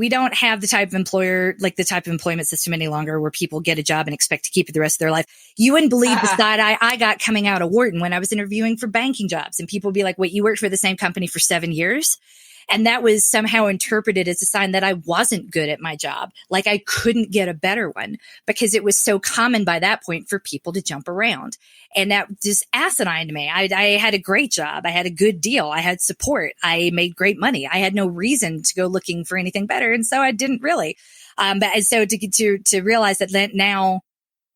don't have the type of employment system any longer where people get a job and expect to keep it the rest of their life. You wouldn't believe the side I got coming out of Wharton when I was interviewing for banking jobs, and people would be like, wait, you worked for the same company for 7 years? And that was somehow interpreted as a sign that I wasn't good at my job. Like I couldn't get a better one, because it was so common by that point for people to jump around. And that just asinine to me. I had a great job. I had a good deal. I had support. I made great money. I had no reason to go looking for anything better. And so I didn't really. To realize that now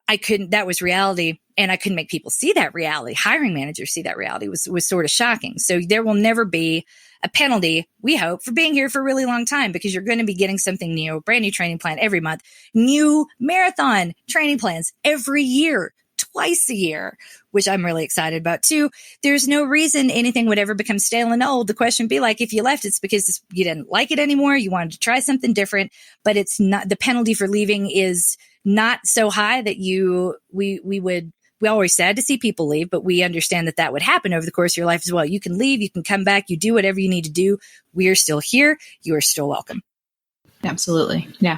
I couldn't, that was reality. And I couldn't make people see that reality. Hiring managers see that reality was sort of shocking. So there will never be a penalty, we hope, for being here for a really long time, because you're going to be getting something new, a brand new training plan every month, new marathon training plans every year, twice a year, which I'm really excited about too. There's no reason anything would ever become stale and old. The question would be like, if you left, it's because you didn't like it anymore. You wanted to try something different, but it's not, the penalty for leaving is not so high that we always sad to see people leave, but we understand that would happen over the course of your life as well. You can leave, you can come back, you do whatever you need to do. We are still here. You are still welcome. Absolutely. Yeah.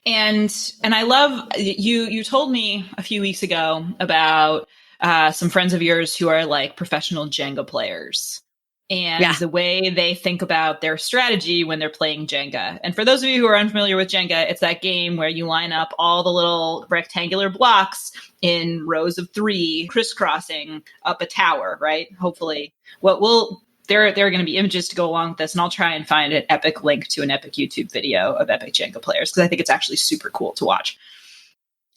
And I love you told me a few weeks ago about some friends of yours who are like professional Jenga players, and the way they think about their strategy when they're playing Jenga. And for those of you who are unfamiliar with Jenga, it's that game where you line up all the little rectangular blocks in rows of 3, crisscrossing up a tower, right? Hopefully. there are going to be images to go along with this, and I'll try and find an epic link to an epic YouTube video of epic Jenga players, because I think it's actually super cool to watch.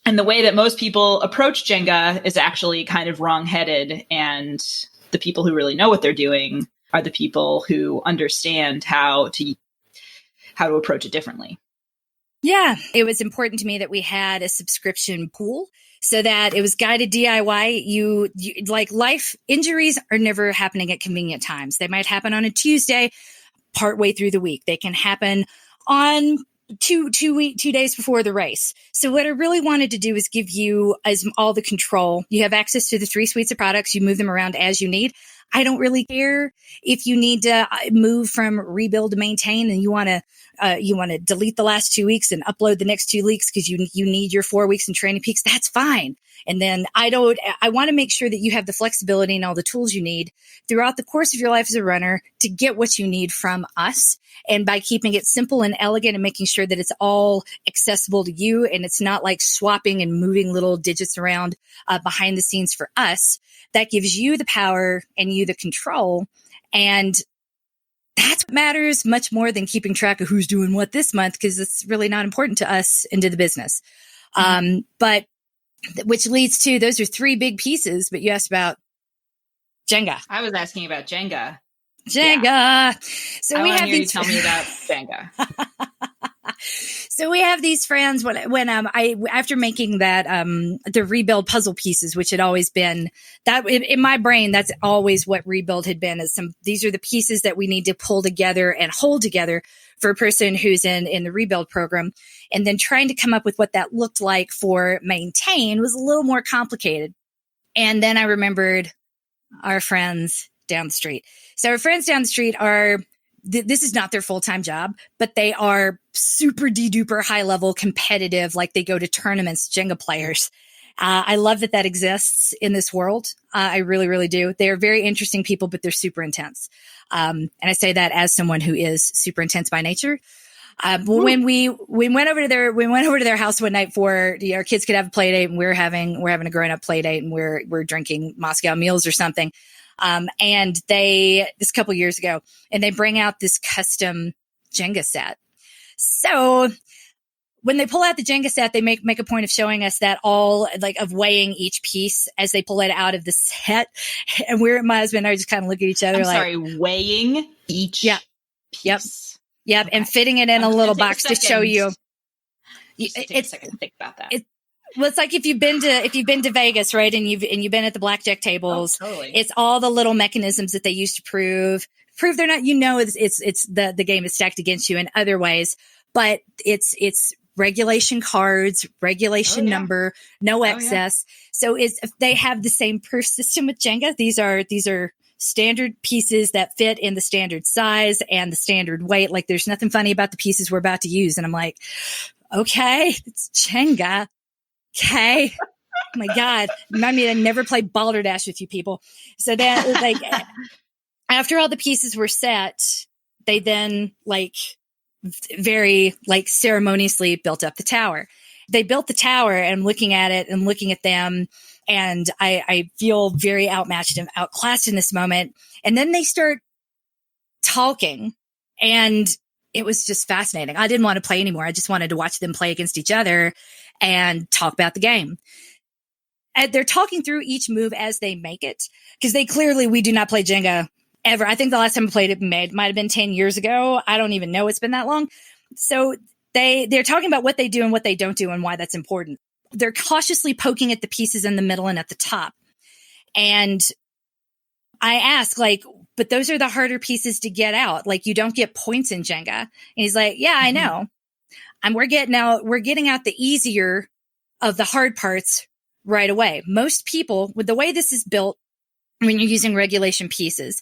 And the way that most people approach Jenga is actually kind of wrong-headed, and the people who really know what they're doing are the people who understand how to approach it differently. Yeah, it was important to me that we had a subscription pool so that it was guided DIY. You like, life injuries are never happening at convenient times. They might happen on a Tuesday, partway through the week. They can happen on two days before the race. So what I really wanted to do is give you all the control. You have access to the 3 suites of products. You move them around as you need. I don't really care if you need to move from rebuild to maintain, and you want to delete the last 2 weeks and upload the next 2 weeks because you need your 4 weeks in Training Peaks. That's fine. And then I want to make sure that you have the flexibility and all the tools you need throughout the course of your life as a runner to get what you need from us. And by keeping it simple and elegant and making sure that it's all accessible to you, and it's not like swapping and moving little digits around behind the scenes for us, that gives you the power and you the control. And that's what matters much more than keeping track of who's doing what this month, because it's really not important to us and to the business. But which leads to, those are 3 big pieces, but you asked about Jenga. I was asking about Jenga. Jenga. Yeah. So I we want have to hear you these. tell me about Jenga. So we have these friends when after making that the rebuild puzzle pieces, which had always been that in my brain, that's always what rebuild had been, is these are the pieces that we need to pull together and hold together for a person who's in the rebuild program. And then trying to come up with what that looked like for maintain was a little more complicated. And then I remembered our friends down the street. So our friends down the street are, this is not their full-time job, but they are super de-duper high-level competitive, like they go to tournaments, Jenga-players. I love that exists in this world. I really, really do. They are very interesting people, but they're super intense. And I say that as someone who is super intense by nature. When we went over to their house one night for our kids could have a play date, and we're having a grown-up play date, and we're drinking Moscow Mules or something. And this couple years ago, and they bring out this custom Jenga set. So when they pull out the Jenga set, they make a point of showing us that all of weighing each piece as they pull it out of the set. And my husband and I just kind of look at each other weighing each piece. Yep. Okay. And fitting it in a little box to show you. Take a second to think about that. Well, it's like if you've been to Vegas, right? And you've been at the blackjack tables. Oh, totally. It's all the little mechanisms that they use to prove they're not, it's the game is stacked against you in other ways, but it's regulation cards, regulation number, no excess. So they have the same purse system with Jenga. These are standard pieces that fit in the standard size and the standard weight. Like, there's nothing funny about the pieces we're about to use. And I'm like, okay, it's Jenga. Okay. Oh my God. Remind me to never play balderdash with you people. So that after all the pieces were set, they then very ceremoniously built up the tower. They built the tower, and looking at it and looking at them, and I feel very outmatched and outclassed in this moment. And then they start talking, and it was just fascinating. I didn't want to play anymore. I just wanted to watch them play against each other and talk about the game. And they're talking through each move as they make it, because we do not play Jenga ever. I think the last time I played it might have been 10 years ago. I don't even know. It's been that long. So they're talking about what they do and what they don't do and why that's important. They're cautiously poking at the pieces in the middle and at the top. And I ask, but those are the harder pieces to get out. You don't get points in Jenga. And he's like, yeah, I know. And we're getting out the easier of the hard parts right away. Most people, with the way this is built, when you're using regulation pieces,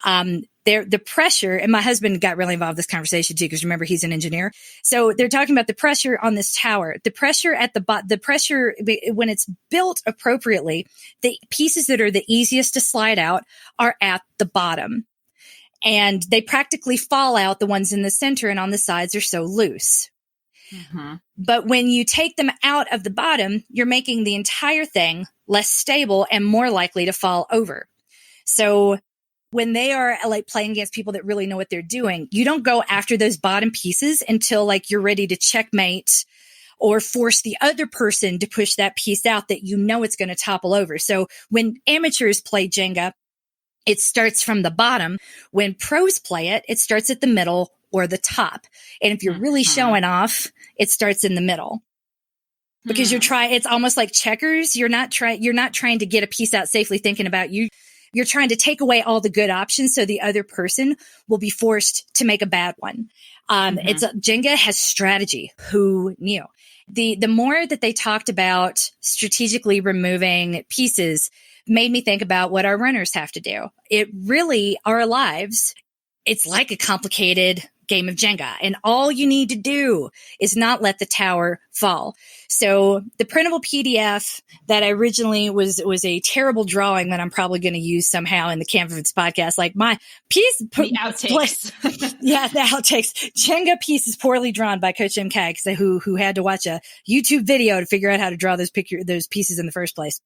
the pressure, and my husband got really involved in this conversation too, because remember, he's an engineer. So they're talking about the pressure on this tower, the pressure at the pressure when it's built appropriately, the pieces that are the easiest to slide out are at the bottom, and they practically fall out. The ones in the center and on the sides are so loose. Mm-hmm. But when you take them out of the bottom, you're making the entire thing less stable and more likely to fall over. So when they are like playing against people that really know what they're doing, you don't go after those bottom pieces until like you're ready to checkmate or force the other person to push that piece out that you know it's going to topple over. So when amateurs play Jenga, it starts from the bottom. When pros play it, it starts at the middle or the top. And if you're really showing off, it starts in the middle. Because it's almost like checkers. You're not trying to get a piece out safely thinking about you. You're trying to take away all the good options so the other person will be forced to make a bad one. Jenga has strategy. Who knew? The more that they talked about strategically removing pieces made me think about what our runners have to do. It really, our lives, it's like a complicated game of Jenga. And all you need to do is not let the tower fall. So the printable PDF that I originally was a terrible drawing that I'm probably going to use somehow in the Canvas podcast. Like my piece, the outtakes. Yeah, the outtakes. Jenga piece is poorly drawn by Coach MK who had to watch a YouTube video to figure out how to draw those pieces in the first place.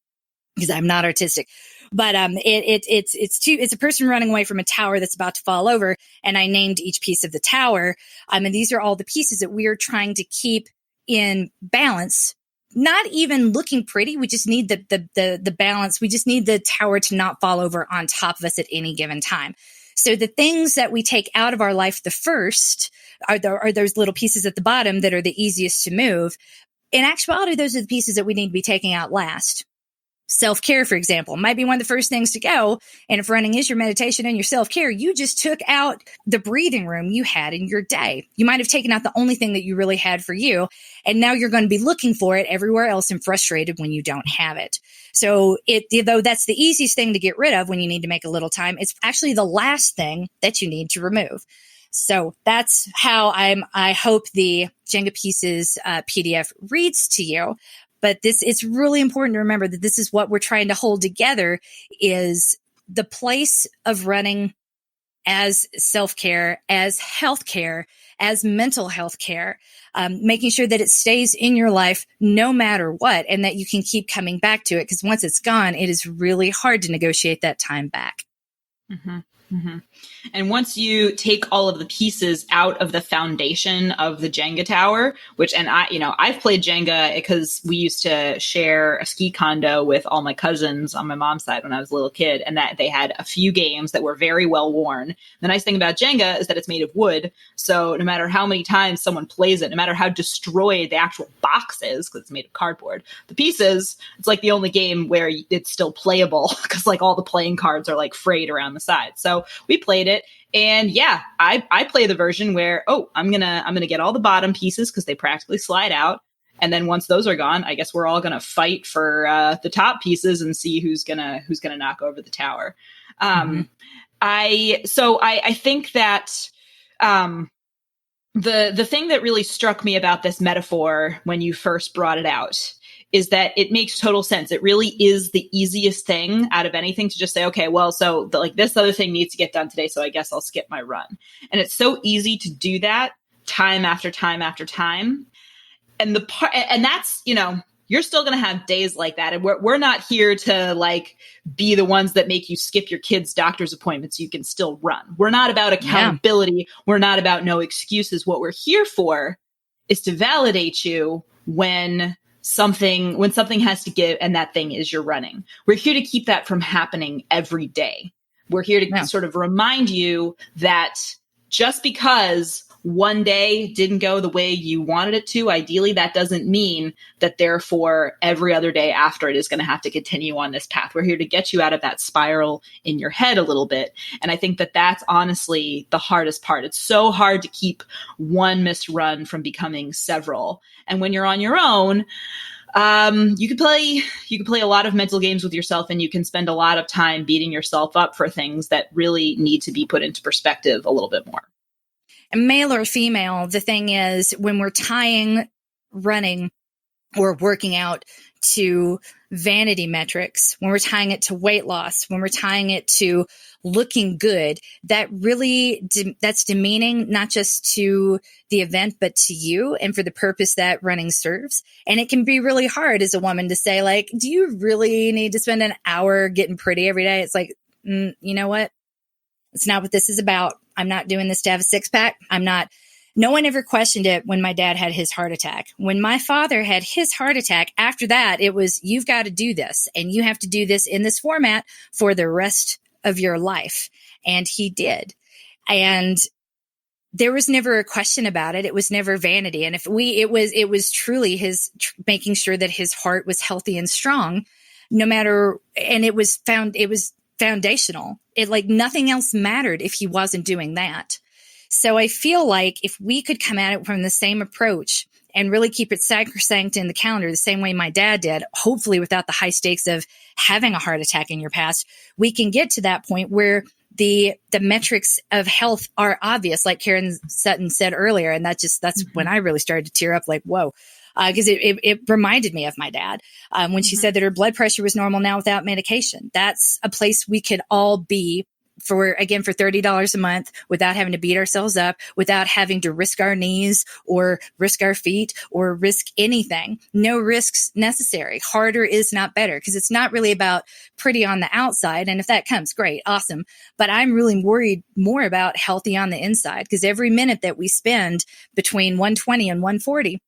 Because I'm not artistic, but it's a person running away from a tower that's about to fall over, and I named each piece of the tower. And these are all the pieces that we are trying to keep in balance. Not even looking pretty. We just need the balance. We just need the tower to not fall over on top of us at any given time. So the things that we take out of our life the first are those little pieces at the bottom that are the easiest to move. In actuality, those are the pieces that we need to be taking out last. Self-care, for example, might be one of the first things to go. And if running is your meditation and your self-care, you just took out the breathing room you had in your day. You might have taken out the only thing that you really had for you. And now you're going to be looking for it everywhere else and frustrated when you don't have it. So though that's the easiest thing to get rid of when you need to make a little time, it's actually the last thing that you need to remove. So that's how I hope the Jenga Pieces PDF reads to you. But it's really important to remember that this is what we're trying to hold together is the place of running as self-care, as healthcare, as mental health care, making sure that it stays in your life no matter what, and that you can keep coming back to it. Because once it's gone, it is really hard to negotiate that time back. Mm-hmm. Mm-hmm. And once you take all of the pieces out of the foundation of the Jenga tower, I've played Jenga because we used to share a ski condo with all my cousins on my mom's side when I was a little kid, and that they had a few games that were very well worn. The nice thing about Jenga is that it's made of wood. So no matter how many times someone plays it, no matter how destroyed the actual box is, because it's made of cardboard, the pieces, it's like the only game where it's still playable because like all the playing cards are like frayed around the side. So we played it, and yeah, I play the version where, I'm gonna get all the bottom pieces because they practically slide out, and then once those are gone, I guess we're all gonna fight for the top pieces and see who's gonna knock over the tower. I think that the thing that really struck me about this metaphor when you first brought it out is that it makes total sense. It really is the easiest thing out of anything to just say, okay, well, so this other thing needs to get done today, so I guess I'll skip my run. And it's so easy to do that time after time after time. And that's, you're still going to have days like that. And we're not here to be the ones that make you skip your kids' doctor's appointments so you can still run. We're not about accountability. Yeah. We're not about no excuses. What we're here for is to validate you when something has to give, and that thing is your running. We're here to keep that from happening every day. We're here to sort of remind you that just because one day didn't go the way you wanted it to, ideally, that doesn't mean that therefore every other day after it is going to have to continue on this path. We're here to get you out of that spiral in your head a little bit. And I think that that's honestly the hardest part. It's so hard to keep one missed run from becoming several. And when you're on your own, you can play a lot of mental games with yourself, and you can spend a lot of time beating yourself up for things that really need to be put into perspective a little bit more. And male or female, the thing is, when we're tying running or working out to vanity metrics, when we're tying it to weight loss, when we're tying it to looking good, that really, that's demeaning, not just to the event, but to you and for the purpose that running serves. And it can be really hard as a woman to say, do you really need to spend an hour getting pretty every day? It's like, you know what? It's not what this is about. I'm not doing this to have a six pack. No one ever questioned it when my dad had his heart attack. When my father had his heart attack, after that, it was, you've got to do this, and you have to do this in this format for the rest of your life. And he did. And there was never a question about it. It was never vanity. And it was truly his making sure that his heart was healthy and strong, no matter, and it was foundational. It, like, nothing else mattered if he wasn't doing that. So I feel like if we could come at it from the same approach and really keep it sacrosanct in the calendar, the same way my dad did, hopefully without the high stakes of having a heart attack in your past, we can get to that point where the metrics of health are obvious, like Karen Sutton said earlier. And that's when I really started to tear up, like, whoa. Because it reminded me of my dad when she said that her blood pressure was normal now without medication. That's a place we could all be for $30 a month, without having to beat ourselves up, without having to risk our knees or risk our feet or risk anything. No risks necessary. Harder is not better, because it's not really about pretty on the outside. And if that comes, great, awesome. But I'm really worried more about healthy on the inside, because every minute that we spend between 120 and 140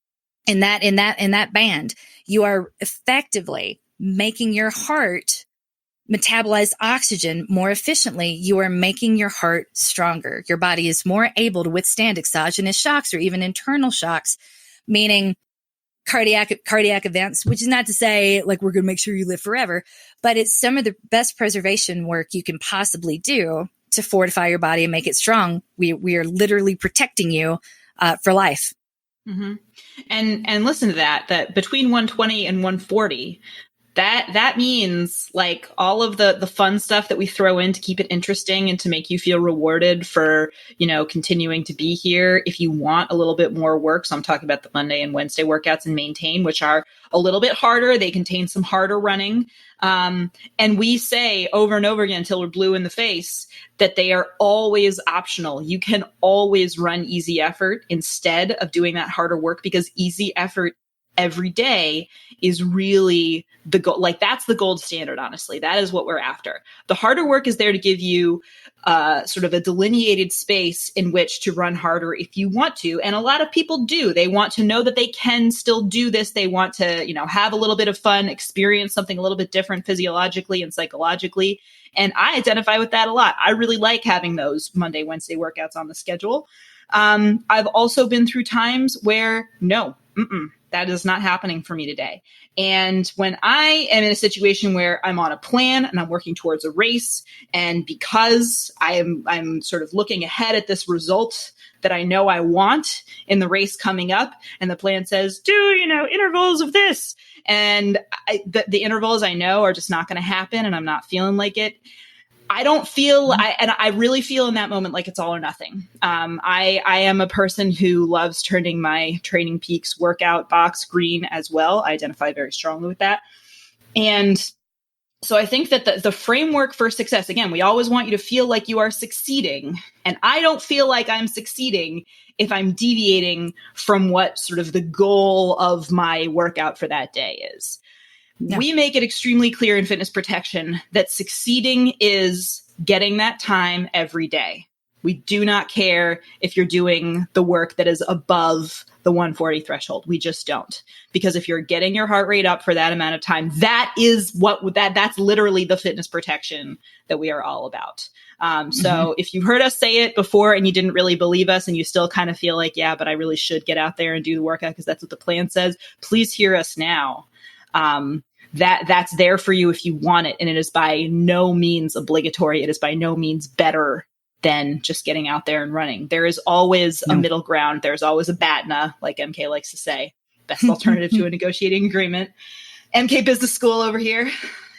in that band, you are effectively making your heart metabolize oxygen more efficiently. You are making your heart stronger. Your body is more able to withstand exogenous shocks or even internal shocks, meaning cardiac events, which is not to say like we're going to make sure you live forever, but it's some of the best preservation work you can possibly do to fortify your body and make it strong. We are literally protecting you for life. Mm-hmm. And listen to that between 120 and 140, that means like all of the fun stuff that we throw in to keep it interesting and to make you feel rewarded for, continuing to be here. If you want a little bit more work, so I'm talking about the Monday and Wednesday workouts in Maintain, which are a little bit harder. They contain some harder running. And we say over and over again until we're blue in the face that they are always optional. You can always run easy effort instead of doing that harder work, because easy effort every day is really the goal. Like, that's the gold standard, honestly. That is what we're after. The harder work is there to give you sort of a delineated space in which to run harder if you want to. And a lot of people do. They want to know that they can still do this. They want to, have a little bit of fun, experience something a little bit different physiologically and psychologically. And I identify with that a lot. I really like having those Monday, Wednesday workouts on the schedule. I've also been through times where that is not happening for me today. And when I am in a situation where I'm on a plan and I'm working towards a race, and because I'm sort of looking ahead at this result that I know I want in the race coming up, and the plan says, do, intervals of this. And the intervals I know are just not going to happen, and I'm not feeling like it. I don't feel, I really feel in that moment like it's all or nothing. I am a person who loves turning my Training Peaks workout box green as well. I identify very strongly with that. And so I think that the framework for success, again, we always want you to feel like you are succeeding. And I don't feel like I'm succeeding if I'm deviating from what sort of the goal of my workout for that day is. No. We make it extremely clear in Fitness Protection that succeeding is getting that time every day. We do not care if you're doing the work that is above the 140 threshold. We just don't. Because if you're getting your heart rate up for that amount of time, that's literally the Fitness Protection that we are all about. So if you've heard us say it before and you didn't really believe us and you still kind of feel like, yeah, but I really should get out there and do the workout because that's what the plan says, please hear us now. That's there for you if you want it. And it is by no means obligatory. It is by no means better than just getting out there and running. There is always a middle ground. There's always a BATNA, like MK likes to say, best alternative to a negotiating agreement. MK Business School over here.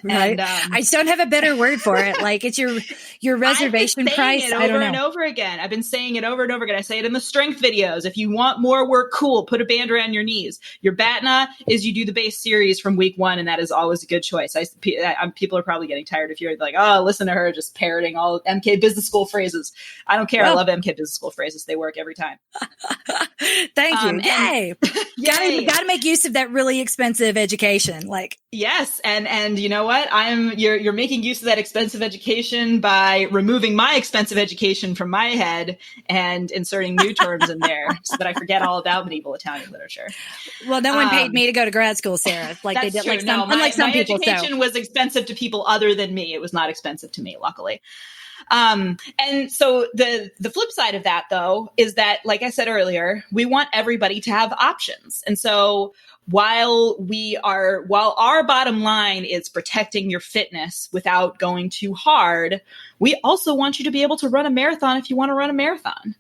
Right. And, I just don't have a better word for it. Like, it's your reservation price. I don't know. Over and over again. I've been saying it over and over again. I say it in the strength videos. If you want more work, cool, put a band around your knees. Your BATNA is you do the base series from week 1, and that is always a good choice. People are probably getting tired if you're like, oh, listen to her just parroting all MK Business School phrases. I don't care. I love MK Business School phrases. They work every time. Thank you. Yay. Yay. Gotta make use of that really expensive education. Like, yes. And you know what? what? You're making use of that expensive education by removing my expensive education from my head and inserting new terms in there so that I forget all about medieval Italian literature. Well, no one paid me to go to grad school, Sarah. Like they did, true. Unlike some my people. Education was expensive to people other than me. It was not expensive to me, luckily. And so the flip side of that, though, is that, like I said earlier, we want everybody to have options. And so while our bottom line is protecting your fitness without going too hard, we also want you to be able to run a marathon if you want to run a marathon.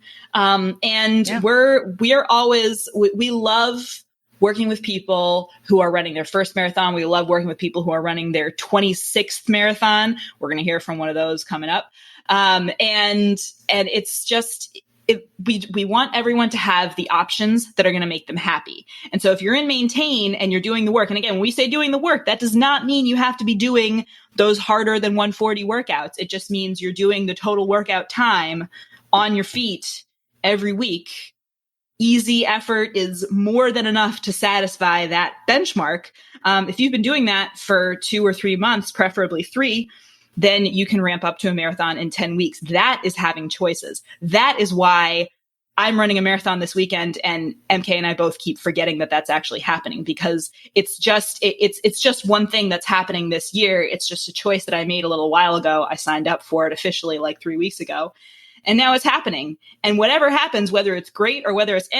We love working with people who are running their first marathon. We love working with people who are running their 26th marathon. We're going to hear from one of those coming up. And it's just, we want everyone to have the options that are going to make them happy. And so if you're in Maintain and you're doing the work, and again, when we say doing the work, that does not mean you have to be doing those harder than 140 workouts. It just means you're doing the total workout time on your feet every week. Easy effort is more than enough to satisfy that benchmark. If you've been doing that for 2 or 3 months, preferably 3, then you can ramp up to a marathon in 10 weeks. That is having choices. That is why I'm running a marathon this weekend, and MK and I both keep forgetting that that's actually happening, because it's just one thing that's happening this year. It's just a choice that I made a little while ago. I signed up for it officially like 3 weeks ago, and now it's happening. And whatever happens, whether it's great or whether it's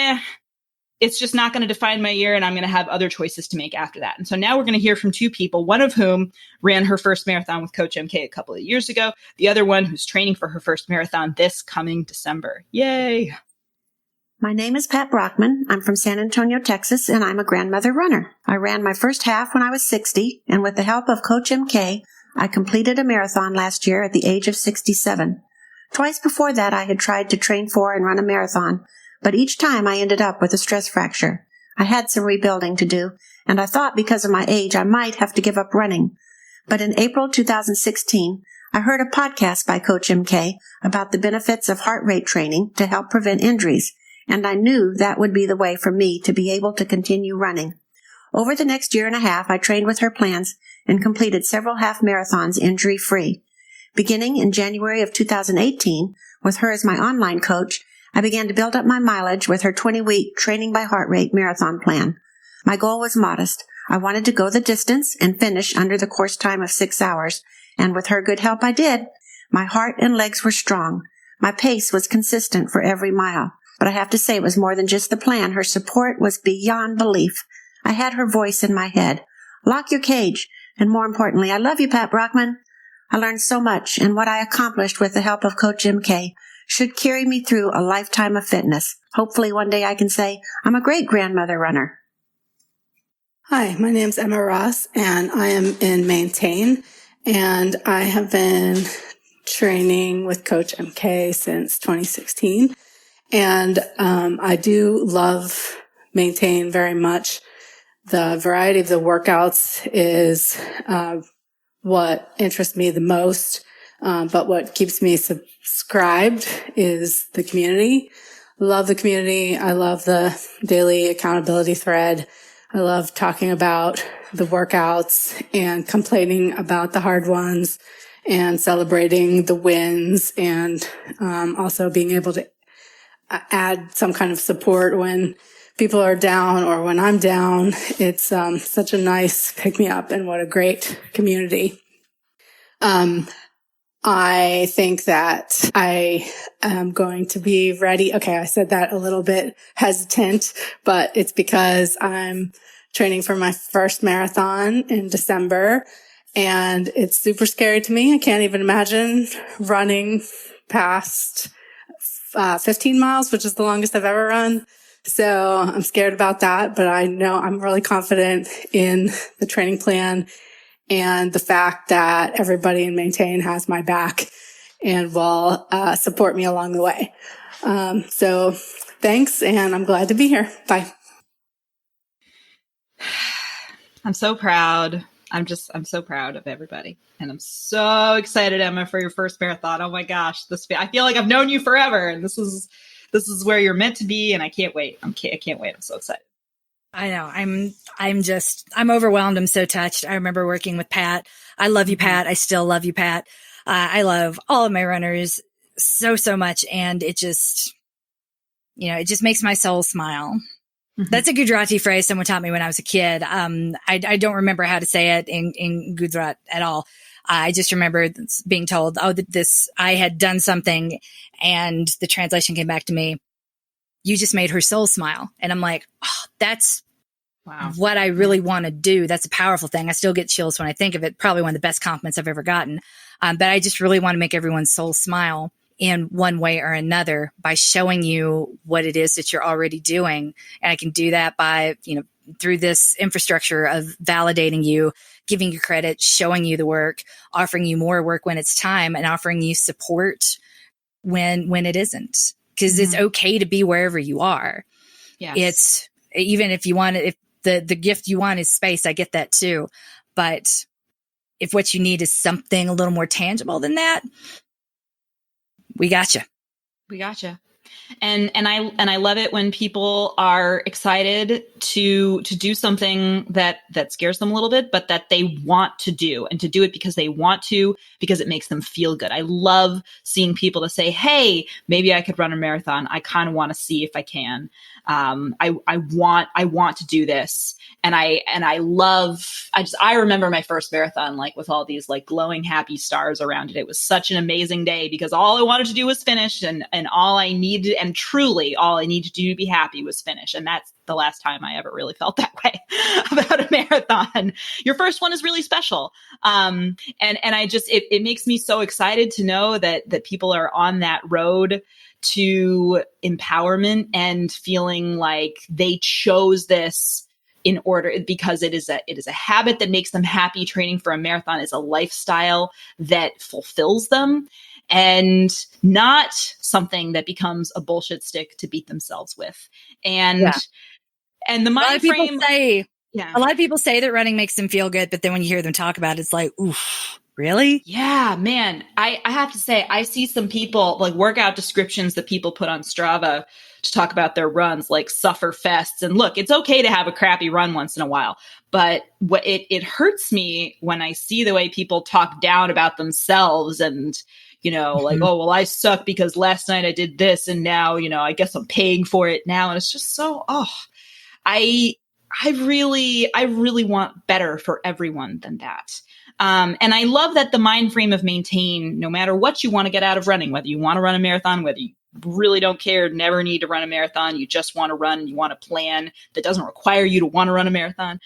it's just not going to define my year, and I'm going to have other choices to make after that. And so now we're going to hear from 2 people, one of whom ran her first marathon with Coach MK a couple of years ago, the other one who's training for her first marathon this coming December. Yay. My name is Pat Brockman. I'm from San Antonio, Texas, and I'm a grandmother runner. I ran my first half when I was 60, and with the help of Coach MK, I completed a marathon last year at the age of 67. Twice before that, I had tried to train for and run a marathon, but each time I ended up with a stress fracture. I had some rebuilding to do, and I thought because of my age I might have to give up running. But in April 2016, I heard a podcast by Coach MK about the benefits of heart rate training to help prevent injuries, and I knew that would be the way for me to be able to continue running. Over the next year and a half, I trained with her plans and completed several half marathons injury-free. Beginning in January of 2018, with her as my online coach, I began to build up my mileage with her 20-week training by heart rate marathon plan. My goal was modest. I wanted to go the distance and finish under the course time of 6 hours, and with her good help I did. My heart and legs were strong. My pace was consistent for every mile. But I have to say it was more than just the plan. Her support was beyond belief. I had her voice in my head. Lock your cage. And more importantly, I love you, Pat Brockman. I learned so much, and what I accomplished with the help of Coach MK should carry me through a lifetime of fitness. Hopefully one day I can say, I'm a great grandmother runner. Hi, my name's Emma Ross, and I am in Maintain, and I have been training with Coach MK since 2016, and I do love Maintain very much. The variety of the workouts is what interests me the most. But what keeps me subscribed is the community. I love the community. I love the daily accountability thread. I love talking about the workouts and complaining about the hard ones and celebrating the wins, and also being able to add some kind of support when people are down or when I'm down. It's such a nice pick-me-up, and what a great community. I think that I am going to be ready. Okay, I said that a little bit hesitant, but it's because I'm training for my first marathon in December, and it's super scary to me. I can't even imagine running past 15 miles, which is the longest I've ever run. So I'm scared about that, but I know I'm really confident in the training plan and the fact that everybody in Maintain has my back and will support me along the way. So thanks, and I'm glad to be here. Bye. I'm so proud. I'm so proud of everybody. And I'm so excited, Emma, for your first marathon. Oh my gosh. I feel like I've known you forever, and this is where you're meant to be, and I can't wait. I can't wait. I'm so excited. I know. I'm overwhelmed. I'm so touched. I remember working with Pat I love you, Pat. I still love you, Pat. I love all of my runners so, so much. And it just, it just makes my soul smile. Mm-hmm. That's a Gujarati phrase someone taught me when I was a kid. I don't remember how to say it in Gujarat at all. I just remember being told, I had done something, and the translation came back to me, you just made her soul smile. And I'm like, oh, that's what I really want to do. That's a powerful thing. I still get chills when I think of it. Probably one of the best compliments I've ever gotten. But I just really want to make everyone's soul smile in one way or another by showing you what it is that you're already doing. And I can do that by, through this infrastructure of validating you, giving you credit, showing you the work, offering you more work when it's time, and offering you support when it isn't. Because it's okay to be wherever you are. Yes. It's even if you want it, if the gift you want is space, I get that too. But if what you need is something a little more tangible than that, we gotcha. We gotcha. And I love it when people are excited to do something that scares them a little bit, but that they want to do, and to do it because they want to, because it makes them feel good. I love seeing people to say, hey, maybe I could run a marathon. I kind of want to see if I can. I want to do this. And I remember my first marathon, like with all these like glowing happy stars around it. It was such an amazing day because all I wanted to do was finish, and all I needed, and truly all I needed to do to be happy was finish. And that's the last time I ever really felt that way about a marathon. Your first one is really special. And I just, it makes me so excited to know that people are on that road to empowerment and feeling like they chose this in order, because it is a habit that makes them happy. Training for a marathon is a lifestyle that fulfills them, and not something that becomes a bullshit stick to beat themselves with. And the mind frame. A lot of people say that running makes them feel good, but then when you hear them talk about it, it's like, oof. Really? Yeah, man. I have to say, I see some people, like workout descriptions that people put on Strava to talk about their runs, like suffer fests. And look, it's okay to have a crappy run once in a while, but it hurts me when I see the way people talk down about themselves and, like, oh, well, I suck because last night I did this and now, I guess I'm paying for it now. And it's just so, I really want better for everyone than that. And I love that the mind frame of maintain, no matter what you want to get out of running, whether you want to run a marathon, whether you really don't care, never need to run a marathon, you just want to run, you want a plan that doesn't require you to want to run a marathon,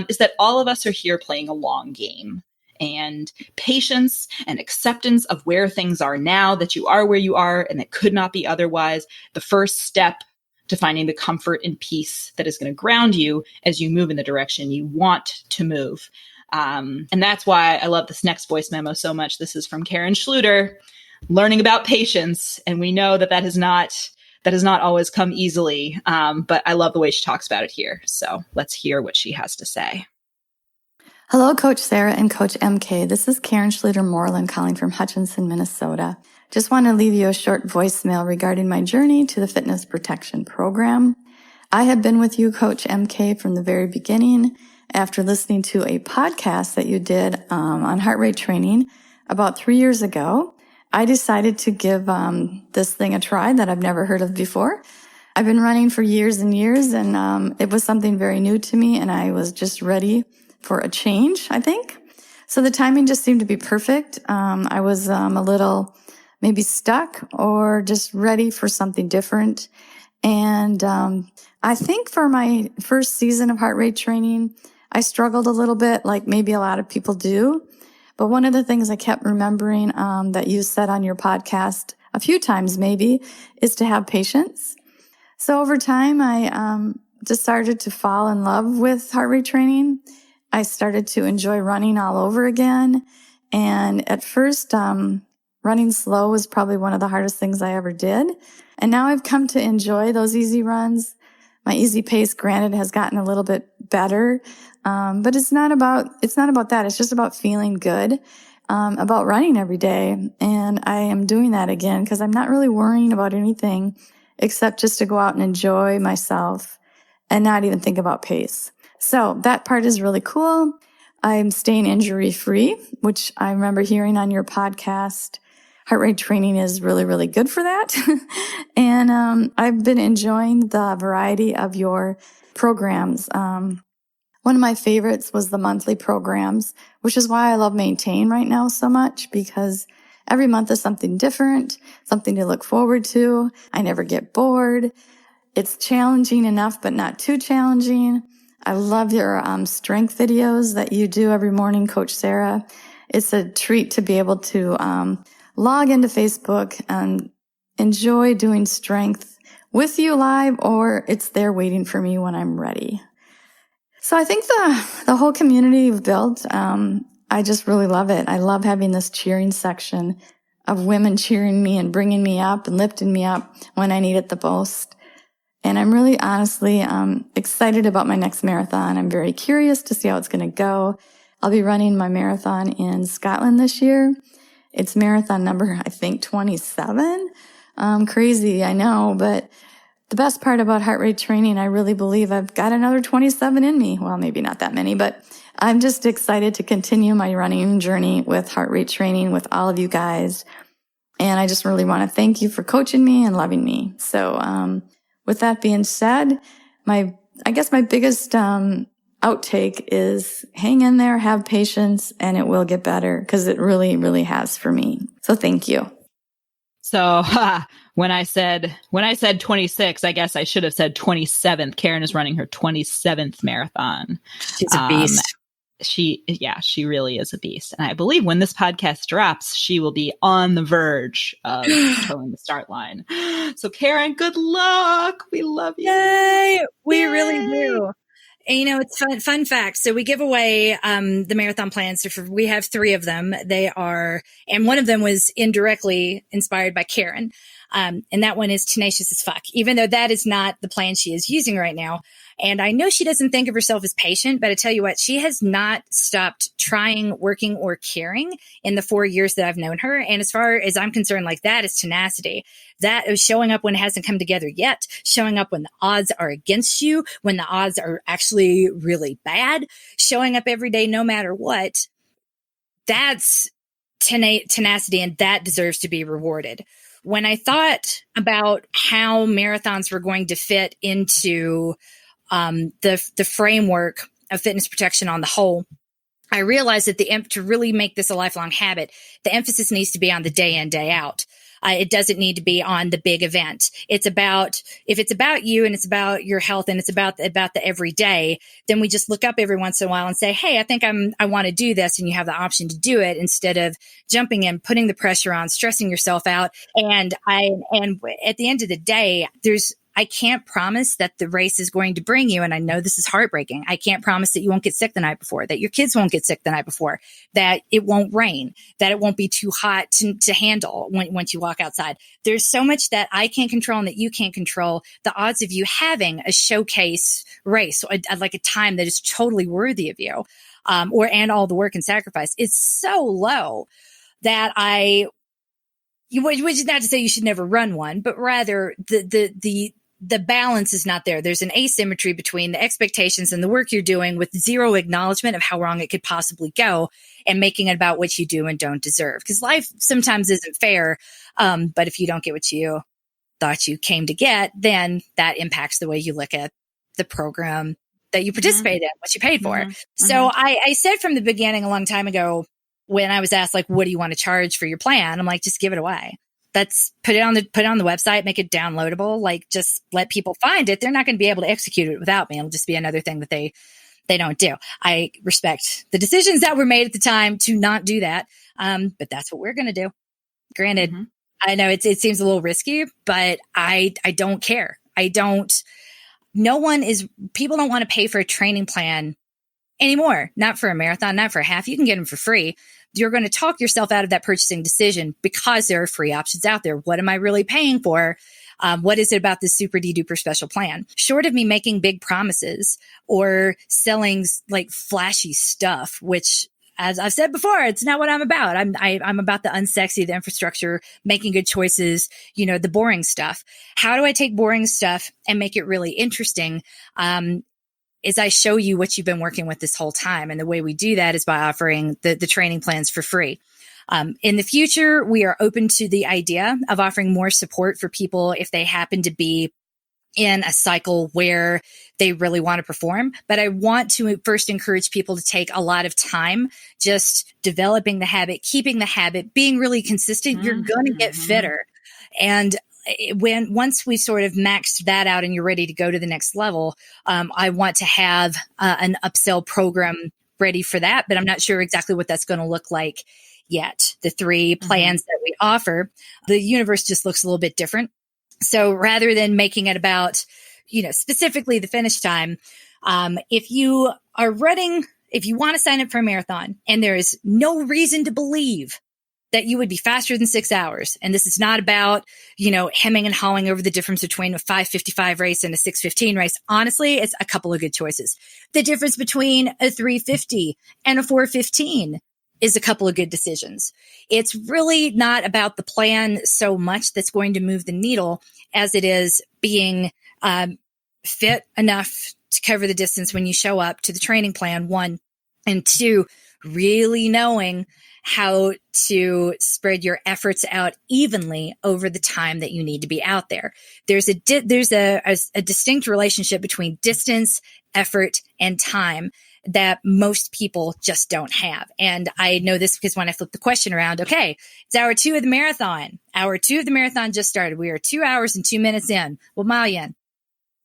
is that all of us are here playing a long game. And patience and acceptance of where things are now, that you are where you are and that could not be otherwise, the first step to finding the comfort and peace that is going to ground you as you move in the direction you want to move. And that's why I love this next voice memo so much. This is from Karen Schluter, learning about patience. And we know that has not always come easily. But I love the way she talks about it here. So let's hear what she has to say. Hello, Coach Sarah and Coach MK. This is Karen Schluter-Moreland calling from Hutchinson, Minnesota. Just want to leave you a short voicemail regarding my journey to the Fitness Protection Program. I have been with you, Coach MK, from the very beginning. After listening to a podcast that you did on heart rate training about 3 years ago, I decided to give this thing a try that I've never heard of before. I've been running for years and years, and it was something very new to me, and I was just ready for a change, I think. So the timing just seemed to be perfect. I was a little maybe stuck or just ready for something different. And I think for my first season of heart rate training, I struggled a little bit, like maybe a lot of people do. But one of the things I kept remembering that you said on your podcast a few times maybe is to have patience. So over time, I just started to fall in love with heart rate training. I started to enjoy running all over again. And at first, running slow was probably one of the hardest things I ever did. And now I've come to enjoy those easy runs. My easy pace, granted, has gotten a little bit better. But it's not about that. It's just about feeling good, about running every day. And I am doing that again because I'm not really worrying about anything except just to go out and enjoy myself and not even think about pace. So that part is really cool. I'm staying injury free, which I remember hearing on your podcast. Heart rate training is really, really good for that. And I've been enjoying the variety of your programs. One of my favorites was the monthly programs, which is why I love Maintain right now so much, because every month is something different, something to look forward to. I never get bored. It's challenging enough, but not too challenging. I love your strength videos that you do every morning, Coach Sarah. It's a treat to be able to log into Facebook and enjoy doing strength with you live, or it's there waiting for me when I'm ready. So I think the whole community you've built, I just really love it. I love having this cheering section of women cheering me and bringing me up and lifting me up when I need it the most. And I'm really honestly excited about my next marathon. I'm very curious to see how it's going to go. I'll be running my marathon in Scotland this year. It's marathon number, I think, 27. Crazy, I know, but the best part about heart rate training, I really believe I've got another 27 in me. Well, maybe not that many, but I'm just excited to continue my running journey with heart rate training with all of you guys. And I just really want to thank you for coaching me and loving me. So, with that being said, I guess my biggest outtake is hang in there, have patience, and it will get better, because it really, really has for me. So thank you. So when I said 26, I guess I should have said 27th. Karen is running her 27th marathon. She's a beast. She really is a beast. And I believe when this podcast drops, she will be on the verge of towing the start line. So Karen, good luck. We love you. Yay! We really do. And, it's fun fact. So we give away the marathon plans. So we have 3 of them. They are, and one of them was indirectly inspired by Karen. And that one is tenacious as fuck, even though that is not the plan she is using right now. And I know she doesn't think of herself as patient, but I tell you what, she has not stopped trying, working, or caring in the 4 years that I've known her. And as far as I'm concerned, like, that is tenacity. That is showing up when it hasn't come together yet, showing up when the odds are against you, when the odds are actually really bad, showing up every day, no matter what. That's tenacity, and that deserves to be rewarded. When I thought about how marathons were going to fit into the framework of fitness protection on the whole, I realized that to really make this a lifelong habit, the emphasis needs to be on the day in, day out. It doesn't need to be on the big event. If it's about you and it's about your health and it's about the everyday, then we just look up every once in a while and say, hey, I think I want to do this. And you have the option to do it instead of jumping in, putting the pressure on, stressing yourself out. And at the end of the day, I can't promise that the race is going to bring you, and I know this is heartbreaking, I can't promise that you won't get sick the night before, that your kids won't get sick the night before, that it won't rain, that it won't be too hot to handle once you walk outside. There's so much that I can't control and that you can't control. The odds of you having a showcase race, like a time that is totally worthy of you, and all the work and sacrifice, it's so low that which is not to say you should never run one, but rather the balance is not there. There's an asymmetry between the expectations and the work you're doing with zero acknowledgement of how wrong it could possibly go, and making it about what you do and don't deserve. Because life sometimes isn't fair. But if you don't get what you thought you came to get, then that impacts the way you look at the program that you participate in, what you paid for. Mm-hmm. So I said from the beginning a long time ago, when I was asked, like, what do you want to charge for your plan? I'm like, just give it away. Let's put it on the website, make it downloadable, like, just let people find it. They're not going to be able to execute it without me. It'll just be another thing that they don't do. I respect the decisions that were made at the time to not do that. But that's what we're going to do. Granted, I know it seems a little risky, but I don't care. People don't want to pay for a training plan anymore. Not for a marathon, not for a half. You can get them for free. You're going to talk yourself out of that purchasing decision because there are free options out there. What am I really paying for? What is it about this super duper special plan? Short of me making big promises or selling like flashy stuff, which, as I've said before, it's not what I'm about. I'm about the unsexy, the infrastructure, making good choices, the boring stuff. How do I take boring stuff and make it really interesting? is I show you what you've been working with this whole time. And the way we do that is by offering the training plans for free. In the future, we are open to the idea of offering more support for people if they happen to be in a cycle where they really want to perform. But I want to first encourage people to take a lot of time just developing the habit, keeping the habit, being really consistent. You're going to get fitter. And once we sort of maxed that out and you're ready to go to the next level, I want to have an upsell program ready for that, but I'm not sure exactly what that's going to look like yet. The 3 plans that we offer, the universe just looks a little bit different. So rather than making it about, specifically the finish time, if you are running, if you want to sign up for a marathon and there is no reason to believe that you would be faster than 6 hours. And this is not about, hemming and hawing over the difference between a 5:55 race and a 6:15 race. Honestly, it's a couple of good choices. The difference between a 3:50 and a 4:15 is a couple of good decisions. It's really not about the plan so much that's going to move the needle as it is being fit enough to cover the distance when you show up to the training plan, 1, and 2, really knowing how to spread your efforts out evenly over the time that you need to be out there. There's a distinct relationship between distance, effort, and time that most people just don't have. And I know this because when I flipped the question around, okay, it's hour 2 of the marathon. Hour 2 of the marathon just started. We are 2 hours and 2 minutes in. What mile you in?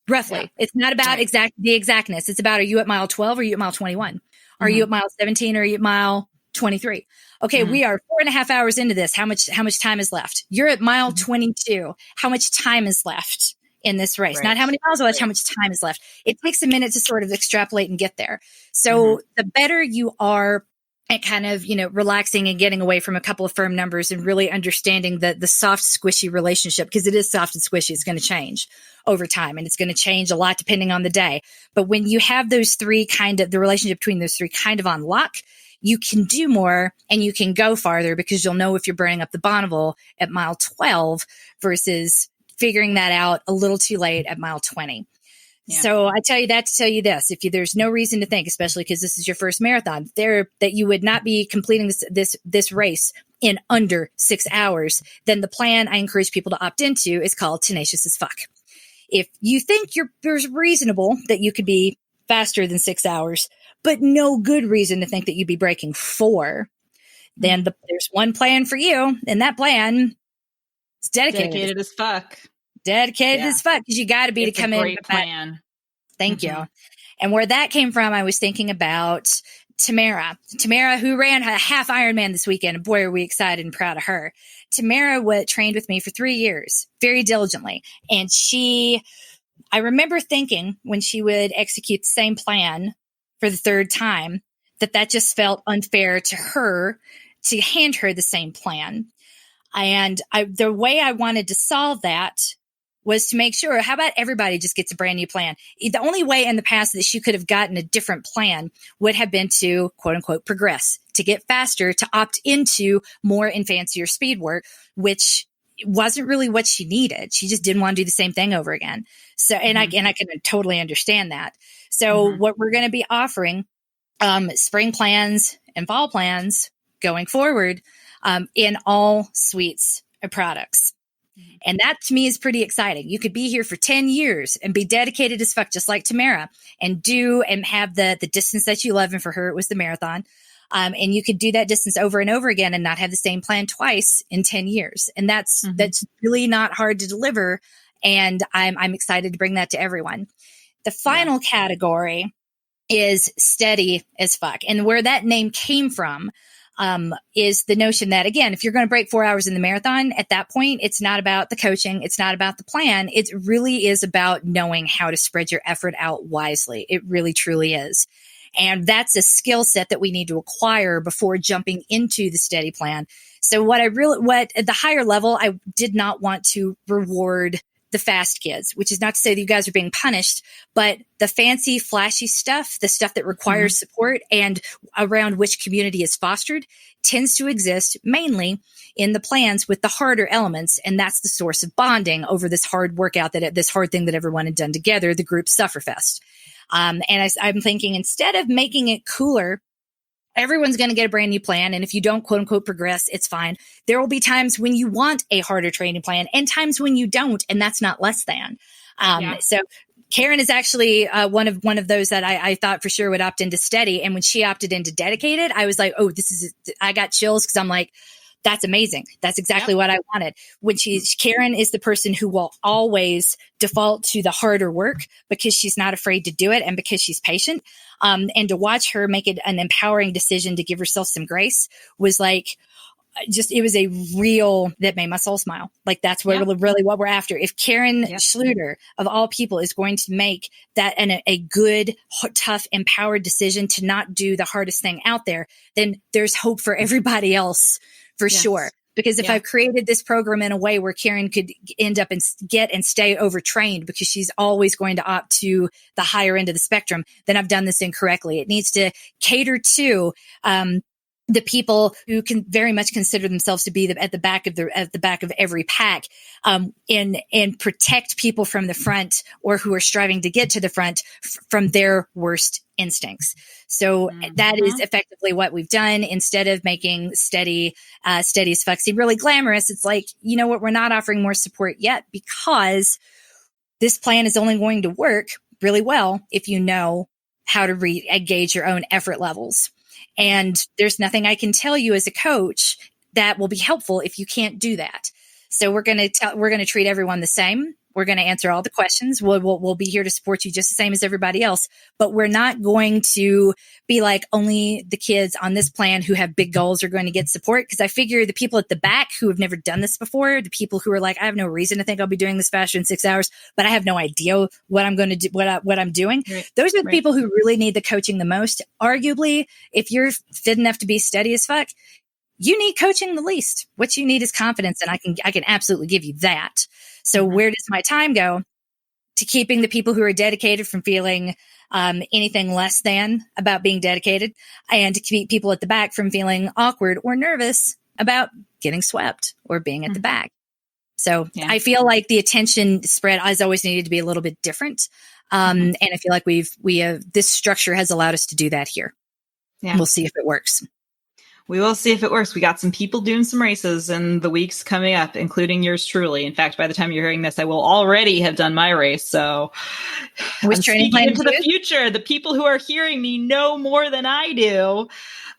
Roughly. Yeah. It's not about the exactness. It's about, are you at mile 12 or are you at mile 21? Are you at mile 17 or are you at mile 23? Okay, we are 4.5 hours into this. How much time is left? You're at mile 22. How much time is left in this race? Right. Not how many miles are left, how much time is left. It takes a minute to sort of extrapolate and get there. So the better you are at kind of, relaxing and getting away from a couple of firm numbers and really understanding the soft, squishy relationship, because it is soft and squishy. It's going to change over time and it's going to change a lot depending on the day. But when you have those 3 the relationship between those 3 kind of on lock, you can do more and you can go farther because you'll know if you're burning up the Bonneville at mile 12 versus figuring that out a little too late at mile 20. Yeah. So I tell you that to tell you this, there's no reason to think, especially because this is your first marathon that you would not be completing this race in under 6 hours, then the plan I encourage people to opt into is called Tenacious as Fuck. If you think there's reasonable that you could be faster than 6 hours, but no good reason to think that you'd be breaking 4, then there's one plan for you. And that plan is dedicated as fuck. Dedicated as fuck, because you got to be it's to come a in. Great plan. Thank you. And where that came from, I was thinking about Tamara, who ran a half Ironman this weekend. And boy, are we excited and proud of her. Tamara trained with me for 3 years, very diligently. And I remember thinking when she would execute the same plan for the 3rd time, that just felt unfair to her to hand her the same plan. And the way I wanted to solve that was to make sure, how about everybody just gets a brand new plan? The only way in the past that she could have gotten a different plan would have been to, quote unquote, progress, to get faster, to opt into more and fancier speed work, which wasn't really what she needed. She just didn't want to do the same thing over again. So, and I can totally understand that. So what we're going to be offering, spring plans and fall plans going forward, in all suites of products. And that to me is pretty exciting. You could be here for 10 years and be dedicated as fuck, just like Tamara, and have the distance that you love. And for her, it was the marathon. And you could do that distance over and over again and not have the same plan twice in 10 years. And that's really not hard to deliver. And I'm excited to bring that to everyone. The final category is steady as fuck. And where that name came from, is the notion that, again, if you're going to break 4 hours in the marathon, at that point, it's not about the coaching. It's not about the plan. It really is about knowing how to spread your effort out wisely. It really, truly is. And that's a skill set that we need to acquire before jumping into the steady plan. So at the higher level, I did not want to reward the fast kids, which is not to say that you guys are being punished, but the fancy, flashy stuff, the stuff that requires support and around which community is fostered, tends to exist mainly in the plans with the harder elements. And that's the source of bonding over this hard workout, this hard thing that everyone had done together, the group Sufferfest. I'm thinking, instead of making it cooler, everyone's going to get a brand new plan. And if you don't, quote unquote, progress, it's fine. There will be times when you want a harder training plan and times when you don't. And that's not less than. So Karen is actually one of those that I thought for sure would opt into steady. And when she opted into dedicated, I was like, oh, I got chills, because I'm like, that's amazing. That's exactly what I wanted. Karen is the person who will always default to the harder work because she's not afraid to do it and because she's patient. And to watch her make it an empowering decision to give herself some grace was like, it was that made my soul smile. Like, that's really what we're after. If Karen Schluter, of all people, is going to make that a good, tough, empowered decision to not do the hardest thing out there, then there's hope for everybody else for sure. Because if I've created this program in a way where Karen could end up and get and stay overtrained because she's always going to opt to the higher end of the spectrum, then I've done this incorrectly. It needs to cater to, the people who can very much consider themselves to be at the back of every pack, and protect people from the front, or who are striving to get to the front from their worst instincts. So that is effectively what we've done. Instead of making steady as fuck seem really glamorous, it's like, you know what, we're not offering more support yet, because this plan is only going to work really well if you know how to gauge your own effort levels. And there's nothing I can tell you as a coach that will be helpful if you can't do that. So we're going to treat everyone the same. We're going to answer all the questions. We'll be here to support you just the same as everybody else. But we're not going to be like, only the kids on this plan who have big goals are going to get support. Because I figure the people at the back who have never done this before, the people who are like, I have no reason to think I'll be doing this faster in 6 hours, but I have no idea what I'm going to do, what I'm doing. Right. Those are the people who really need the coaching the most. Arguably, if you're fit enough to be steady as fuck, you need coaching the least. What you need is confidence, and I can absolutely give you that. So where does my time go? To keeping the people who are dedicated from feeling anything less than about being dedicated, and to keep people at the back from feeling awkward or nervous about getting swept or being at the back. So I feel like the attention spread has always needed to be a little bit different. And I feel like this structure has allowed us to do that here. Yeah. We'll see if it works. We will see if it works. We got some people doing some races in the weeks coming up, including yours truly. In fact, by the time you're hearing this, I will already have done my race. So I'm speaking into the future. The people who are hearing me know more than I do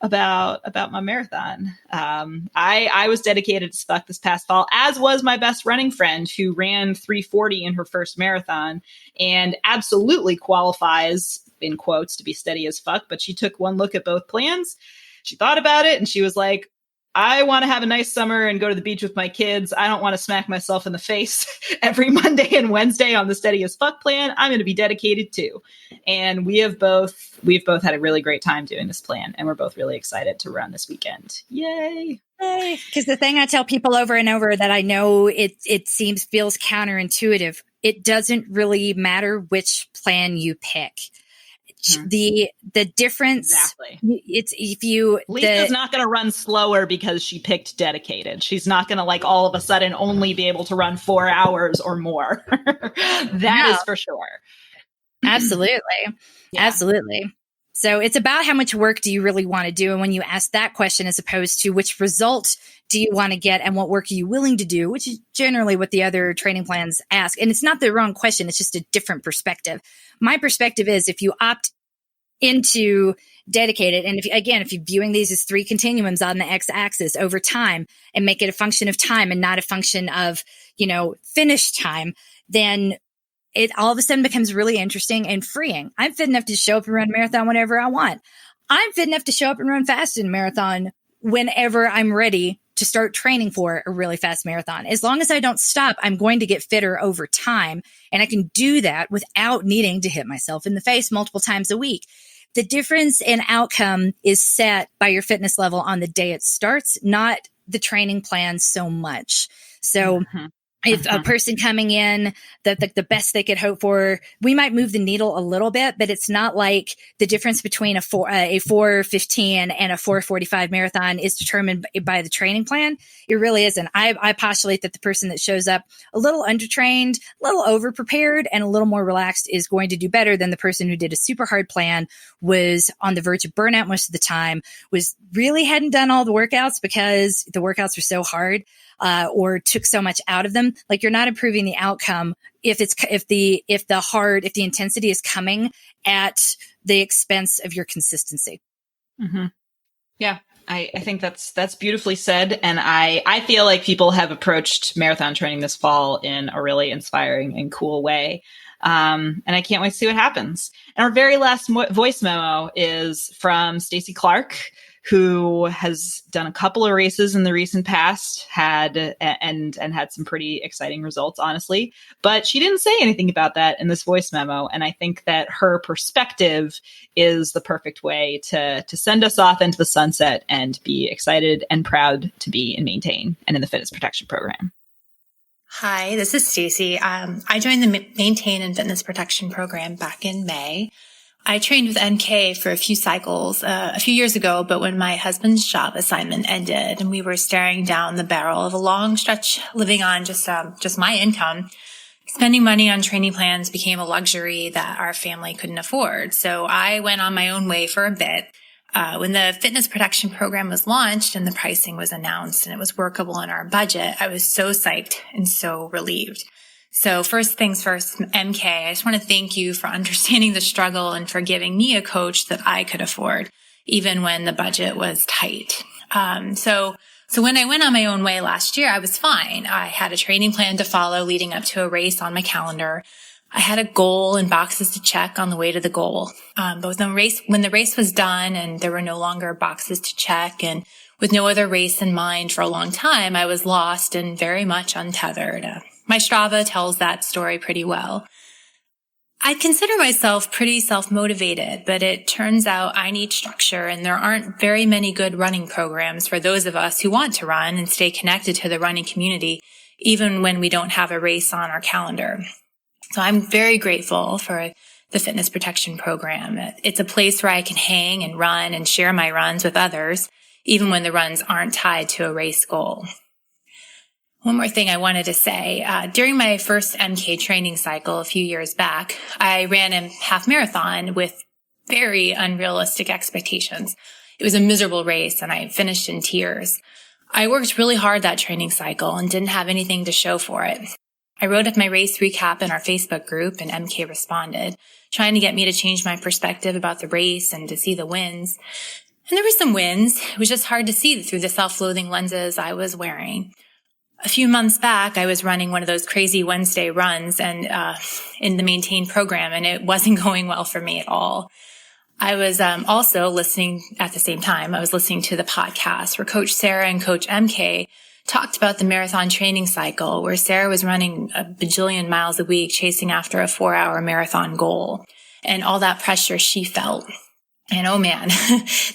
about my marathon. I was dedicated as fuck this past fall, as was my best running friend, who ran 3:40 in her first marathon and absolutely qualifies, in quotes, to be steady as fuck. But she took one look at both plans. She thought about it and she was like, I want to have a nice summer and go to the beach with my kids. I don't want to smack myself in the face every Monday and Wednesday on the steady as fuck plan. I'm going to be dedicated too. And we've both had a really great time doing this plan. And we're both really excited to run this weekend. Yay. Because the thing I tell people over and over that I know feels counterintuitive. It doesn't really matter which plan you pick. The difference, exactly. It's if you Lisa's not going to run slower because she picked dedicated. She's not going to like all of a sudden only be able to run 4 hours or more. That is for sure. Absolutely. Absolutely. So it's about how much work do you really want to do? And when you ask that question, as opposed to which result do you want to get and what work are you willing to do, which is generally what the other training plans ask. And it's not the wrong question. It's just a different perspective. My perspective is, if you opt into dedicated, and if you're viewing these as 3 continuums on the x-axis over time and make it a function of time and not a function of, finish time, then it all of a sudden becomes really interesting and freeing. I'm fit enough to show up and run a marathon whenever I want. I'm fit enough to show up and run fast in a marathon whenever I'm ready to start training for a really fast marathon. As long as I don't stop, I'm going to get fitter over time. And I can do that without needing to hit myself in the face multiple times a week. The difference in outcome is set by your fitness level on the day it starts, not the training plan so much. So If a person coming in, the best they could hope for, we might move the needle a little bit, but it's not like the difference between a 4:15 and a 4:45 marathon is determined by the training plan. It really isn't. I postulate that the person that shows up a little undertrained, a little overprepared, and a little more relaxed is going to do better than the person who did a super hard plan, was on the verge of burnout most of the time, was really hadn't done all the workouts because the workouts were so hard. Or took so much out of them. Like, you're not improving the outcome if the intensity is coming at the expense of your consistency. Mm-hmm. Yeah. I think that's beautifully said. And I feel like people have approached marathon training this fall in a really inspiring and cool way. And I can't wait to see what happens. And our very last voice memo is from Stacy Clark, who has done a couple of races in the recent past, had some pretty exciting results, honestly. But she didn't say anything about that in this voice memo. And I think that her perspective is the perfect way to send us off into the sunset and be excited and proud to be in Maintain and in the fitness protection program. Hi, this is Stacy. I joined the Maintain and Fitness Protection Program back in May. I trained with MK for a few cycles a few years ago, but when my husband's job assignment ended and we were staring down the barrel of a long stretch living on just my income, spending money on training plans became a luxury that our family couldn't afford. So I went on my own way for a bit. When the fitness protection program was launched and the pricing was announced and it was workable in our budget, I was so psyched and so relieved. So first things first, MK, I just want to thank you for understanding the struggle and for giving me a coach that I could afford, even when the budget was tight. So when I went on my own way last year, I was fine. I had a training plan to follow leading up to a race on my calendar. I had a goal and boxes to check on the way to the goal. But when the race was done and there were no longer boxes to check, and with no other race in mind for a long time, I was lost and very much untethered. My Strava tells that story pretty well. I consider myself pretty self-motivated, but it turns out I need structure, and there aren't very many good running programs for those of us who want to run and stay connected to the running community, even when we don't have a race on our calendar. So I'm very grateful for the fitness protection program. It's a place where I can hang and run and share my runs with others, even when the runs aren't tied to a race goal. One more thing I wanted to say. During my first MK training cycle a few years back, I ran a half marathon with very unrealistic expectations. It was a miserable race and I finished in tears. I worked really hard that training cycle and didn't have anything to show for it. I wrote up my race recap in our Facebook group and MK responded, trying to get me to change my perspective about the race and to see the wins. And there were some wins. It was just hard to see through the self-loathing lenses I was wearing. A few months back, I was running one of those crazy Wednesday runs and in the Maintain program, and it wasn't going well for me at all. I was also listening at the same time. I was listening to the podcast where Coach Sarah and Coach MK talked about the marathon training cycle, where Sarah was running a bajillion miles a week chasing after a 4-hour marathon goal and all that pressure she felt. And oh man,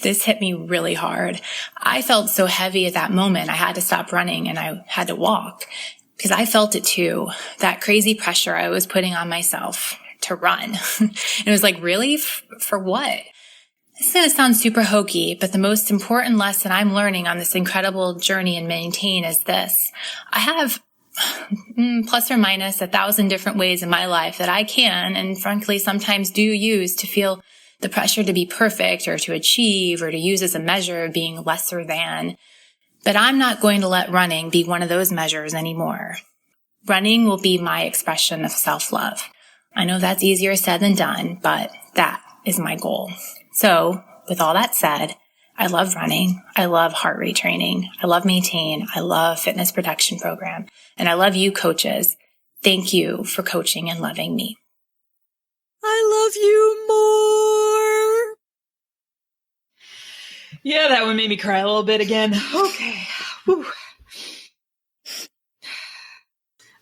this hit me really hard. I felt so heavy at that moment. I had to stop running and I had to walk because I felt it too. That crazy pressure I was putting on myself to run. It was like, really? For what? This is going to sound super hokey, but the most important lesson I'm learning on this incredible journey in Maintain is this. I have plus or minus 1,000 different ways in my life that I can and frankly sometimes do use to feel the pressure to be perfect or to achieve or to use as a measure of being lesser than. But I'm not going to let running be one of those measures anymore. Running will be my expression of self-love. I know that's easier said than done, but that is my goal. So with all that said, I love running. I love heart rate training. I love Maintain. I love fitness protection program. And I love you coaches. Thank you for coaching and loving me. I love you more. Yeah, that one made me cry a little bit again. Okay. Whew.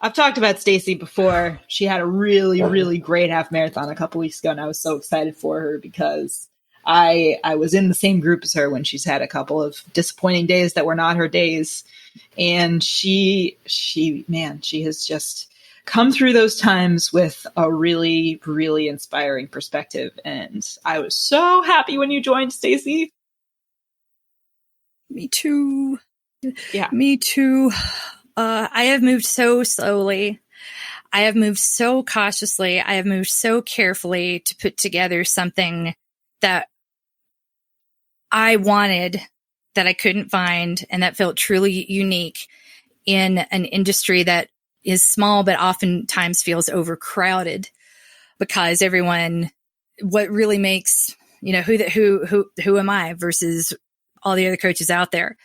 I've talked about Stacy before. She had a really, really great half marathon a couple weeks ago, and I was so excited for her because I was in the same group as her when she's had a couple of disappointing days that were not her days. And she has just come through those times with a really, really inspiring perspective. And I was so happy when you joined, Stacy. Me too. Yeah. Me too. I have moved so slowly. I have moved so cautiously. I have moved so carefully to put together something that I wanted, that I couldn't find, and that felt truly unique in an industry that is small, but oftentimes feels overcrowded because everyone, what really makes, who am I versus all the other coaches out there.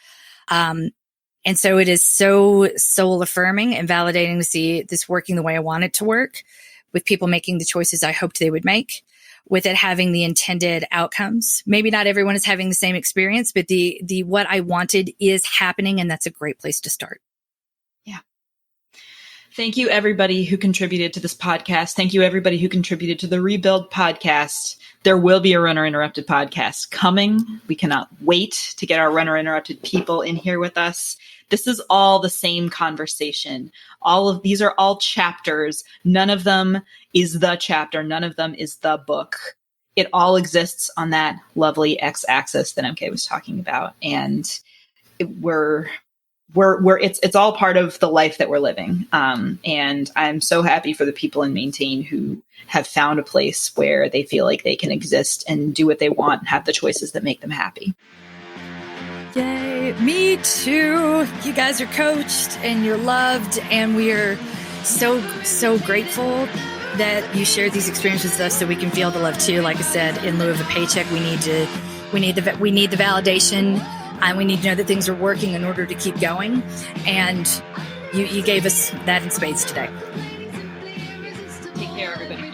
And so it is so soul affirming and validating to see this working the way I want it to work, with people making the choices I hoped they would make, with it having the intended outcomes. Maybe not everyone is having the same experience, but the what I wanted is happening, and that's a great place to start. Yeah. Thank you, everybody who contributed to this podcast. Thank you, everybody who contributed to the Rebuild podcast. There will be a Runner Interrupted podcast coming. We cannot wait to get our Runner Interrupted people in here with us. This is all the same conversation. All of these are all chapters. None of them is the chapter. None of them is the book. It all exists on that lovely x-axis that MK was talking about. And it's all part of the life that we're living. And I'm so happy for the people in Maintain who have found a place where they feel like they can exist and do what they want and have the choices that make them happy. Yay, me too. You guys are coached and you're loved, and we are so grateful that you share these experiences with us so we can feel the love too. Like I said, in lieu of a paycheck, we need the validation, and we need to know that things are working in order to keep going. And you gave us that in spades today. Take care, everybody.